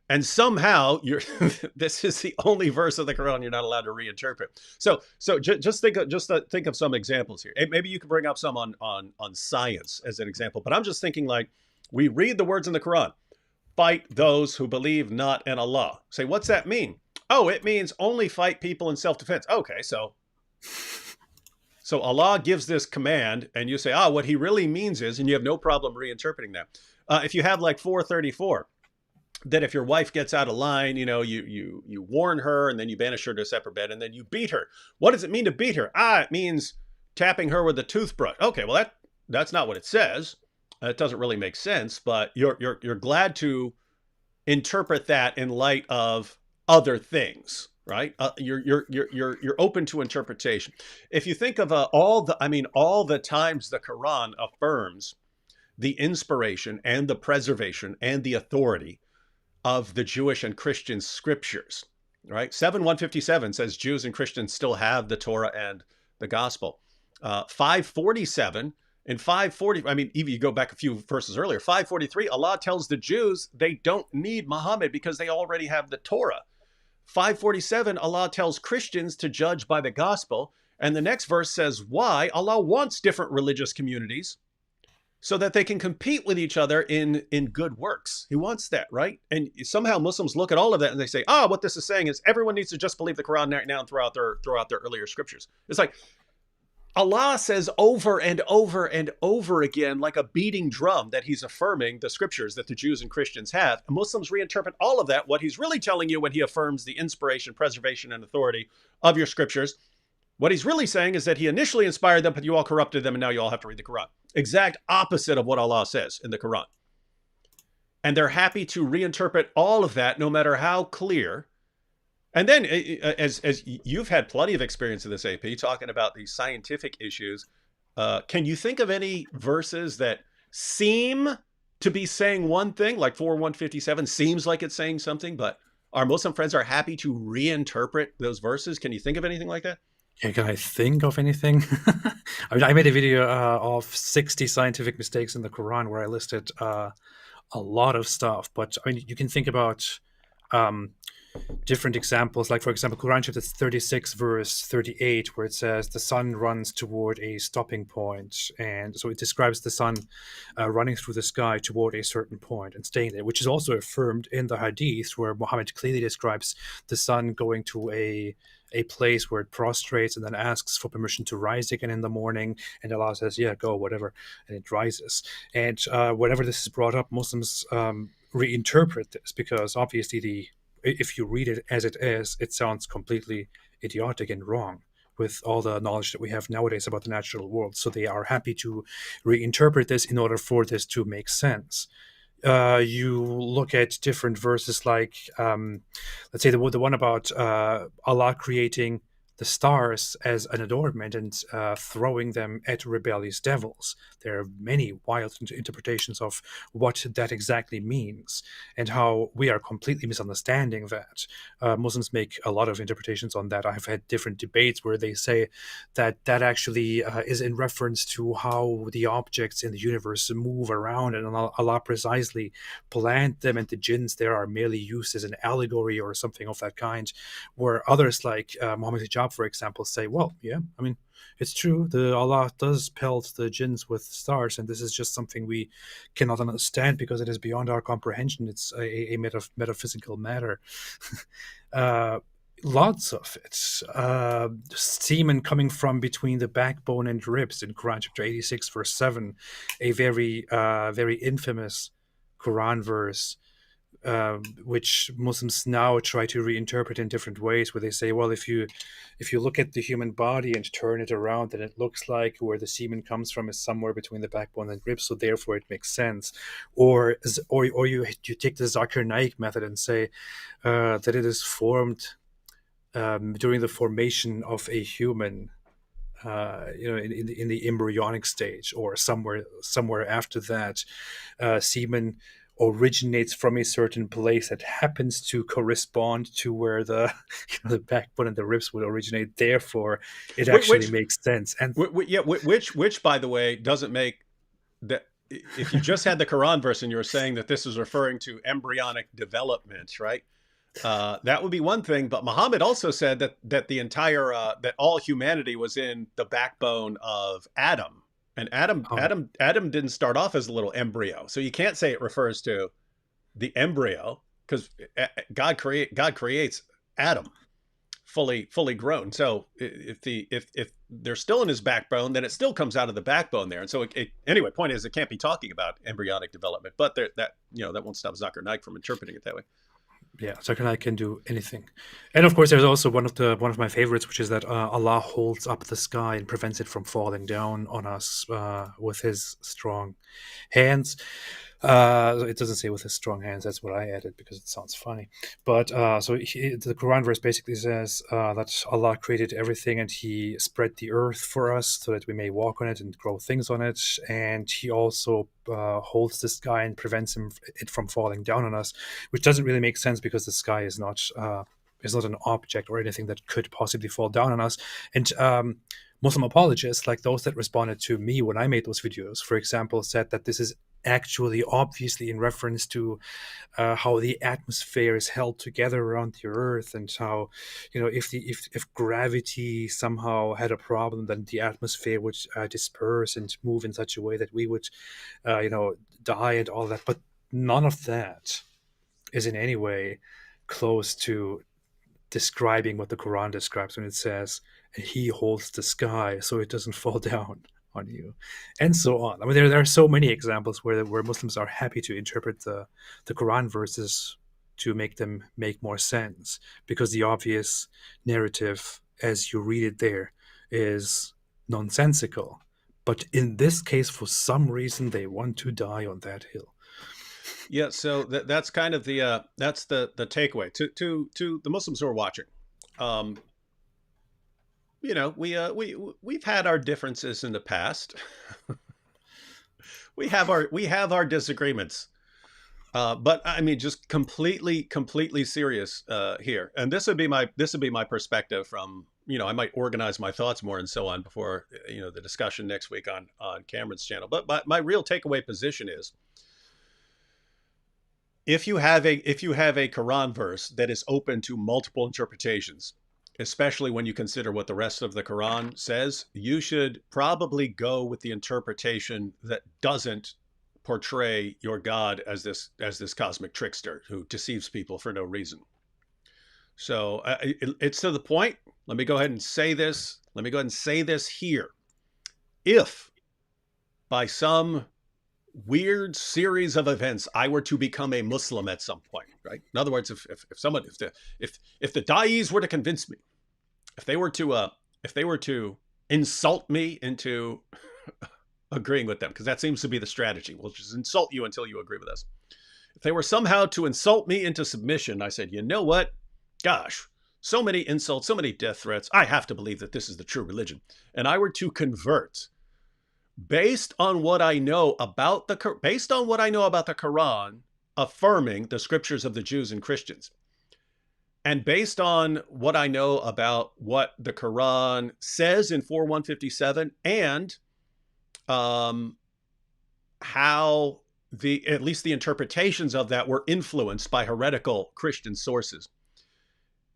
And somehow this is the only verse of the Quran you're not allowed to reinterpret. So just think of some examples here. Maybe you could bring up some on science as an example. But I'm just thinking, like, we read the words in the Quran: fight those who believe not in Allah. Say, what's that mean? Oh, it means only fight people in self-defense. Okay, so Allah gives this command, and you say, what he really means is, and you have no problem reinterpreting that. If you have like 434, that if your wife gets out of line, you warn her, and then you banish her to a separate bed, and then you beat her. What does it mean to beat her? It means tapping her with a toothbrush. Okay, well that's not what it says. It doesn't really make sense, but you're glad to interpret that in light of other things, right? You're open to interpretation. If you think of all the times the Quran affirms the inspiration and the preservation and the authority of the Jewish and Christian scriptures, right? 7:157 says Jews and Christians still have the Torah and the gospel. 547 and 540, even you go back a few verses earlier, 543, Allah tells the Jews they don't need Muhammad because they already have the Torah. 547, Allah tells Christians to judge by the gospel. And the next verse says why Allah wants different religious communities so that they can compete with each other in good works. He wants that, right? And somehow Muslims look at all of that and they say, what this is saying is everyone needs to just believe the Quran now and throw out their earlier scriptures. It's like Allah says over and over and over again, like a beating drum, that he's affirming the scriptures that the Jews and Christians have. And Muslims reinterpret all of that. What he's really telling you when he affirms the inspiration, preservation, and authority of your scriptures, what he's really saying is that he initially inspired them, but you all corrupted them, and now you all have to read the Quran. Exact opposite of what Allah says in the Quran. And they're happy to reinterpret all of that, no matter how clear. And then, as you've had plenty of experience in this, AP, talking about these scientific issues, can you think of any verses that seem to be saying one thing, like 4:157 seems like it's saying something, but our Muslim friends are happy to reinterpret those verses? Can you think of anything like that? Yeah, can I think of anything? I made a video of 60 scientific mistakes in the Quran where I listed a lot of stuff, but you can think about different examples, like for example Quran chapter 36 verse 38, where it says the sun runs toward a stopping point, and so it describes the sun running through the sky toward a certain point and staying there, which is also affirmed in the hadith, where Muhammad clearly describes the sun going to a place where it prostrates and then asks for permission to rise again in the morning, and Allah says, yeah, go, whatever, and it rises. And whenever this is brought up, Muslims reinterpret this, because obviously if you read it as it is, it sounds completely idiotic and wrong with all the knowledge that we have nowadays about the natural world. So they are happy to reinterpret this in order for this to make sense. You look at different verses, like let's say the one about Allah creating the stars as an adornment and throwing them at rebellious devils. There are many wild interpretations of what that exactly means and how we are completely misunderstanding that. Muslims make a lot of interpretations on that. I've had different debates where they say that actually is in reference to how the objects in the universe move around, and Allah precisely planned them, and the jinns there are merely used as an allegory or something of that kind, where others like Muhammad Hijab, for example, say, well, yeah, it's true, Allah does pelt the jinns with stars, and this is just something we cannot understand because it is beyond our comprehension. It's a metaphysical matter. Lots of it. Semen coming from between the backbone and ribs in Quran chapter 86 verse 7, a very infamous Quran verse which Muslims now try to reinterpret in different ways, where they say, well, if you look at the human body and turn it around, then it looks like where the semen comes from is somewhere between the backbone and ribs, so therefore it makes sense. Or you take the Zakir Naik method and say that it is formed during the formation of a human, in the embryonic stage, or somewhere after that. Semen originates from a certain place that happens to correspond to where the the backbone and the ribs would originate. Therefore, it actually makes sense. And which by the way doesn't make that. If you just had the Quran verse and you were saying that this is referring to embryonic development, right? That would be one thing. But Muhammad also said that the entire that all humanity was in the backbone of Adam. And Adam didn't start off as a little embryo, so you can't say it refers to the embryo, because God creates Adam fully grown. So if they're still in his backbone, then it still comes out of the backbone there. And so anyway, point is, it can't be talking about embryonic development. But that won't stop Zakir Naik from interpreting it that way. Yeah, Zakir Naik can do anything. And of course, there's also one of my favorites, which is that Allah holds up the sky and prevents it from falling down on us with his strong hands. It doesn't say with his strong hands. That's what I added because it sounds funny. But the Quran verse basically says that Allah created everything and he spread the earth for us so that we may walk on it and grow things on it. And he also holds the sky and prevents it from falling down on us, which doesn't really make sense because the sky is not an object or anything that could possibly fall down on us. And Muslim apologists, like those that responded to me when I made those videos, for example, said that this is actually obviously in reference to how the atmosphere is held together around the earth, and how, if gravity somehow had a problem, then the atmosphere would disperse and move in such a way that we would die and all that. But none of that is in any way close to describing what the Quran describes when it says he holds the sky so it doesn't fall down on you, and so on. I mean, there are so many examples where Muslims are happy to interpret the Quran verses to make them make more sense, because the obvious narrative as you read it there is nonsensical. But in this case, for some reason, they want to die on that hill. Yeah, so that's kind of the takeaway to the Muslims who are watching. We've had our differences in the past. we have our disagreements. But I mean, just completely serious here. And this would be my perspective from, I might organize my thoughts more and so on before, the discussion next week on Cameron's channel. But my real takeaway position is, if you have a Quran verse that is open to multiple interpretations, especially when you consider what the rest of the Quran says, you should probably go with the interpretation that doesn't portray your God as this cosmic trickster who deceives people for no reason. So it's to the point. Let me go ahead and say this. Let me go ahead and say this here. If by some weird series of events I were to become a Muslim at some point, right? In other words, if the Da'is were to convince me, if they were to insult me into agreeing with them, because that seems to be the strategy. We'll just insult you until you agree with us. If they were somehow to insult me into submission, I said, you know what? Gosh, so many insults, so many death threats. I have to believe that this is the true religion. And I were to convert based on what I know about the Quran, affirming the scriptures of the Jews and Christians, and based on what I know about what the Quran says in 4:157, and how at least the interpretations of that were influenced by heretical Christian sources.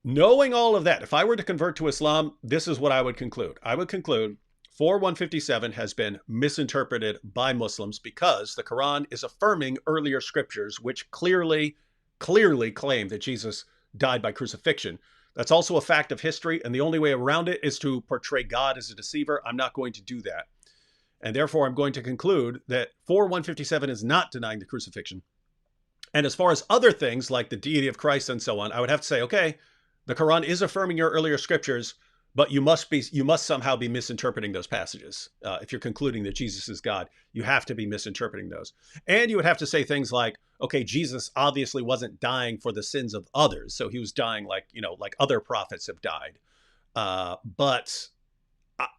Knowing all of that, if I were to convert to Islam, this is what I would conclude. I would conclude 4:157 has been misinterpreted by Muslims because the Quran is affirming earlier scriptures which clearly claim that Jesus died by crucifixion. That's also a fact of history, and the only way around it is to portray God as a deceiver. I'm not going to do that. And therefore, I'm going to conclude that 4:157 is not denying the crucifixion. And as far as other things like the deity of Christ and so on, I would have to say, okay, the Quran is affirming your earlier scriptures, but you must somehow be misinterpreting those passages. If you're concluding that Jesus is God, you have to be misinterpreting those. And you would have to say things like, okay, Jesus obviously wasn't dying for the sins of others, so he was dying like other prophets have died. But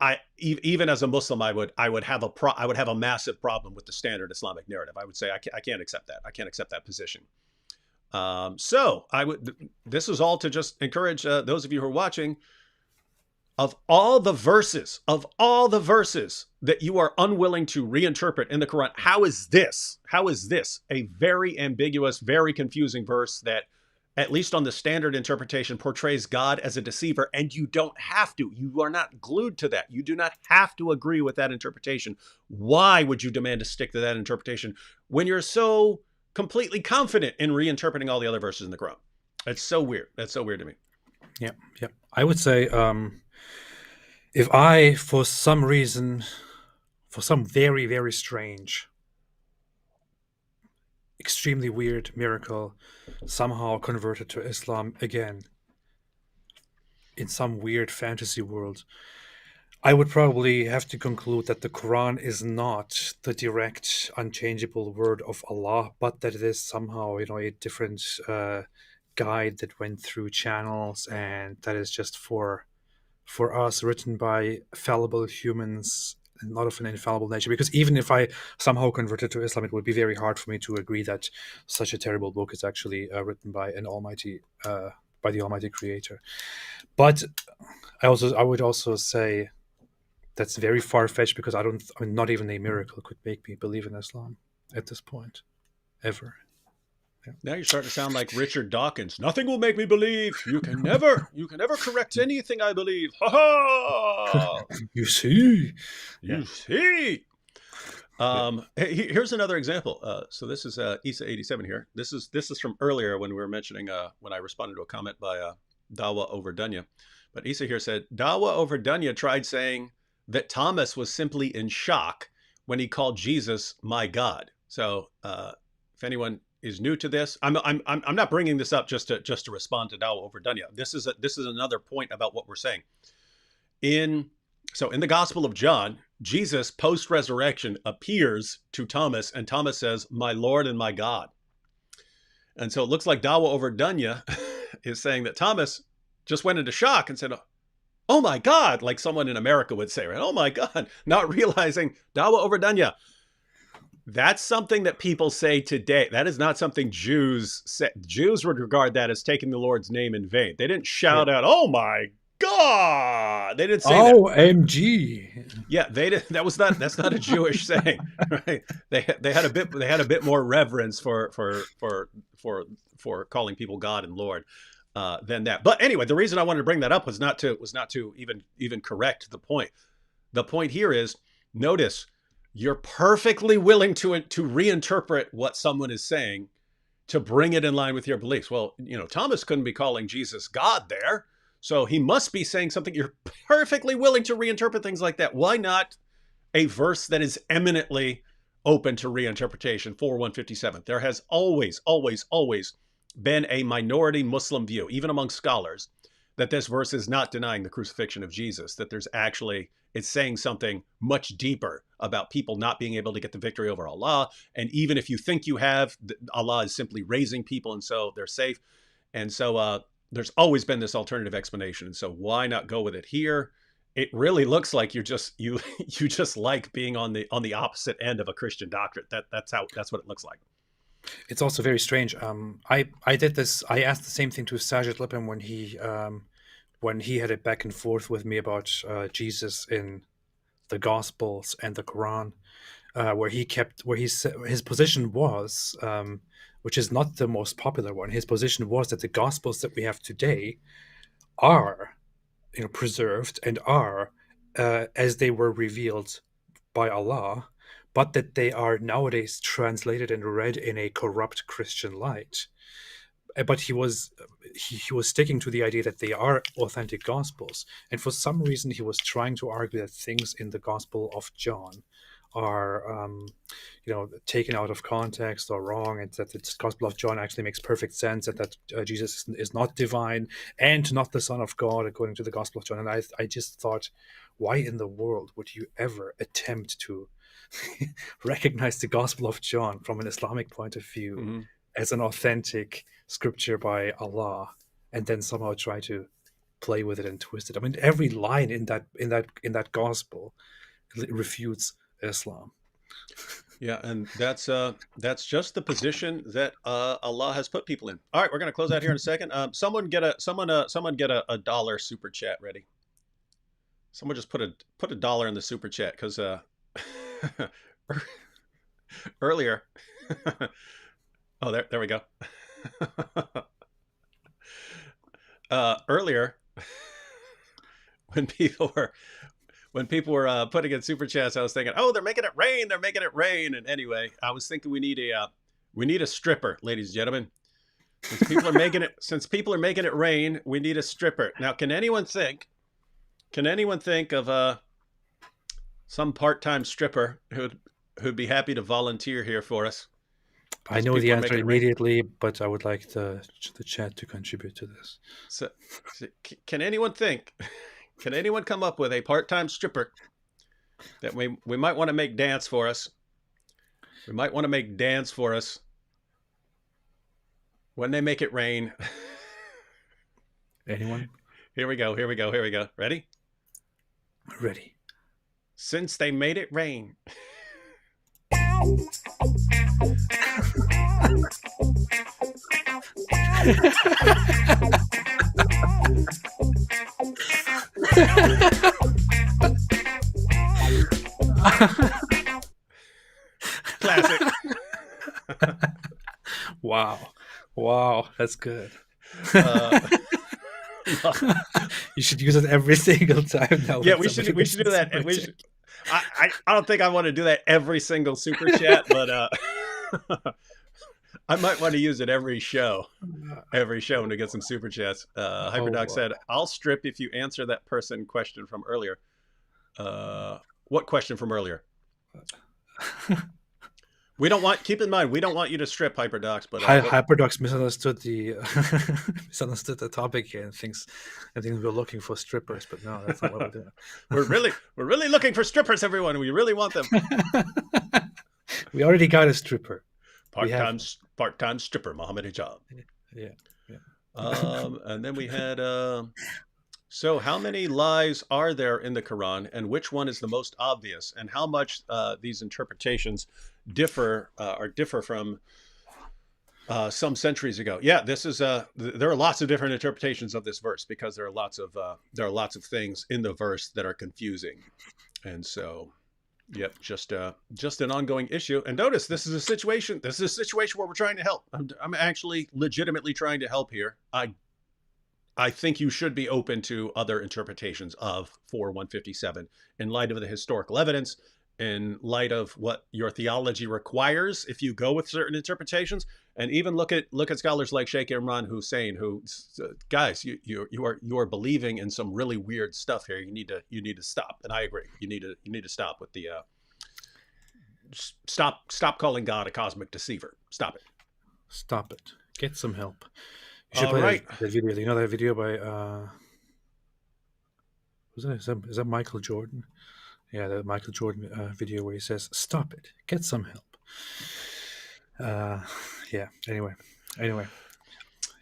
I even as a Muslim, I would have a massive problem with the standard Islamic narrative. I would say I can't accept that. I can't accept that position. So this is all to just encourage those of you who are watching. Of all the verses that you are unwilling to reinterpret in the Quran, how is this a very ambiguous, very confusing verse that, at least on the standard interpretation, portrays God as a deceiver? And you don't have to. You are not glued to that. You do not have to agree with that interpretation. Why would you demand to stick to that interpretation when you're so completely confident in reinterpreting all the other verses in the Quran? It's so weird. That's so weird to me. Yeah. I would say, if I, for some reason, for some very, very strange, extremely weird miracle, somehow converted to Islam again, in some weird fantasy world, I would probably have to conclude that the Quran is not the direct, unchangeable word of Allah, but that it is somehow, a different guide that went through channels, and that is just for us, written by fallible humans, and not of an infallible nature. Because even if I somehow converted to Islam, it would be very hard for me to agree that such a terrible book is actually written by the Almighty Creator. But I would also say that's very far-fetched, because not even a miracle could make me believe in Islam at this point, ever. Now you're starting to sound like Richard Dawkins. Nothing will make me believe. You can never correct anything I believe. Ha ha! You see. Here's another example. So this is Isa 87 here. This is from earlier when we were mentioning when I responded to a comment by Dawa over Dunya. But Isa here said, Dawa over Dunya tried saying that Thomas was simply in shock when he called Jesus my God. So if anyone is new to this, I'm not bringing this up just to respond to Dawa over Dunya. This is another point about what we're saying. In the Gospel of John, Jesus post-resurrection appears to Thomas, and Thomas says, "My Lord and my God." And so it looks like Dawa over Dunya is saying that Thomas just went into shock and said, "Oh my God," like someone in America would say, right? "Oh my God," not realizing Dawa over Dunya. That's something that people say today. That is not something Jews say. Jews would regard that as taking the Lord's name in vain. They didn't shout out, "Oh my God!" They didn't say that. OMG. Yeah, they did. That's not a Jewish saying, right? They had a bit more reverence for calling people God and Lord than that. But anyway, the reason I wanted to bring that up was not to even correct the point. The point here is, notice, you're perfectly willing to reinterpret what someone is saying to bring it in line with your beliefs. Well, Thomas couldn't be calling Jesus God there, so he must be saying something. You're perfectly willing to reinterpret things like that. Why not a verse that is eminently open to reinterpretation? 4:157. There has always been a minority Muslim view, even among scholars, that this verse is not denying the crucifixion of Jesus, that it's saying something much deeper about people not being able to get the victory over Allah. And even if you think you have, Allah is simply raising people, and so they're safe. And so there's always been this alternative explanation. And so why not go with it here? It really looks like you just like being on the opposite end of a Christian doctrine. That's what it looks like. It's also very strange. I did this. I asked the same thing to Sajid Lippin when he had a back and forth with me about Jesus in the Gospels and the Quran, where his position was, which is not the most popular one. His position was that the Gospels that we have today are, preserved and are as they were revealed by Allah, but that they are nowadays translated and read in a corrupt Christian light. But he was sticking to the idea that they are authentic Gospels, and for some reason he was trying to argue that things in the Gospel of John are taken out of context or wrong, and that the Gospel of John actually makes perfect sense, and that Jesus is not divine and not the Son of God according to the Gospel of John. And I just thought, why in the world would you ever attempt to recognize the Gospel of John from an Islamic point of view Mhm. as an authentic scripture by Allah, and then somehow try to play with it and twist it? I mean, every line in that gospel refutes Islam. Yeah, and that's just the position that Allah has put people in. All right, we're gonna close out here in a second. Someone get a dollar super chat ready. Someone just put a dollar in the super chat because earlier. Oh, there we go. Earlier, when people were putting in super chats, I was thinking, oh, they're making it rain. They're making it rain. And anyway, I was thinking we need a stripper, ladies and gentlemen. Since people are making it rain, we need a stripper. Now, can anyone think of some part-time stripper who'd be happy to volunteer here for us? I know the answer immediately, but I would like the chat to contribute to this. So can anyone think? Can anyone come up with a part-time stripper that we might want to make dance for us? We might want to make dance for us when they make it rain. Anyone? Here we go. Ready? Ready. Since they made it rain. Classic. Wow, that's good. You should use it every single time now. Yeah, we should do that. And I don't think I want to do that every single super chat, but I might want to use it every show to get some super chats. Hyperdoc said, I'll strip if you answer that question from earlier. What question from earlier? Keep in mind, we don't want you to strip, Hyperdocs, but Hyperdocs misunderstood the topic here and thinks we're looking for strippers, but no, that's not what we're doing. we're really looking for strippers, everyone. We really want them. We already got a stripper. Part-time stripper, Mohammed Hijab. Yeah. And then we had so how many lies are there in the Quran, and which one is the most obvious, and how much these interpretations differ from some centuries ago? Yeah, this is there are lots of different interpretations of this verse because there are lots of things in the verse that are confusing, and so yep, just an ongoing issue. And notice this is a situation where we're trying to help. I'm actually legitimately trying to help here. I think you should be open to other interpretations of 4:157 in light of the historical evidence, in light of what your theology requires if you go with certain interpretations, and even look at scholars like Sheikh Imran Hussein, who, guys, you are believing in some really weird stuff here. You need to stop. And I agree. You need to stop with the stop calling God a cosmic deceiver. Stop it. Stop it. Get some help. You should play that video. You know that video by is that Michael Jordan? Yeah, the Michael Jordan video where he says, "Stop it, get some help." Yeah. Anyway.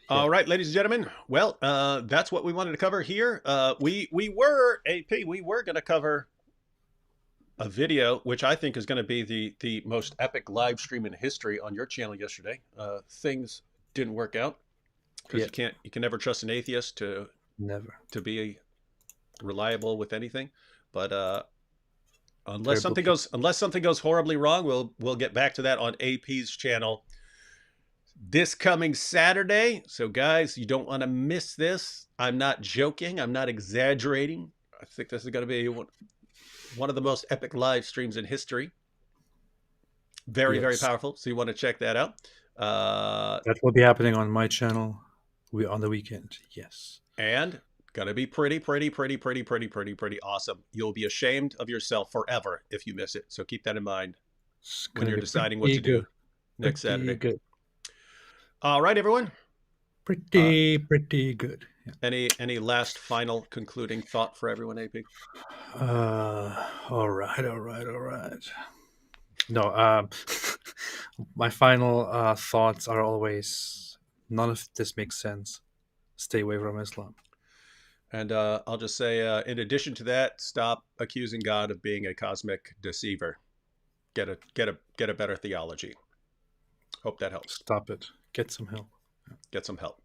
All right, ladies and gentlemen. Well, that's what we wanted to cover here. We were going to cover a video which I think is going to be the most epic live stream in history on your channel yesterday. Things didn't work out because you can never trust an atheist to be reliable with anything. But unless something goes horribly wrong, we'll get back to that on AP's channel this coming Saturday. So guys, you don't want to miss this. I'm not joking. I'm not exaggerating. I think this is going to be one of the most epic live streams in history. Very powerful. So you want to check that out. That will be happening on my channel on the weekend. Yes. And Gotta be pretty, pretty, pretty, pretty, pretty, pretty, pretty awesome. You'll be ashamed of yourself forever if you miss it. So keep that in mind It's when gonna you're be deciding what to pretty do next pretty Saturday. good. All right, everyone. Pretty good. Yeah. Any last final concluding thought for everyone, AP? All right. No, my final thoughts are always none of this makes sense. Stay away from Islam. And I'll just say, in addition to that, stop accusing God of being a cosmic deceiver. Get a better theology. Hope that helps. Stop it. Get some help. Get some help.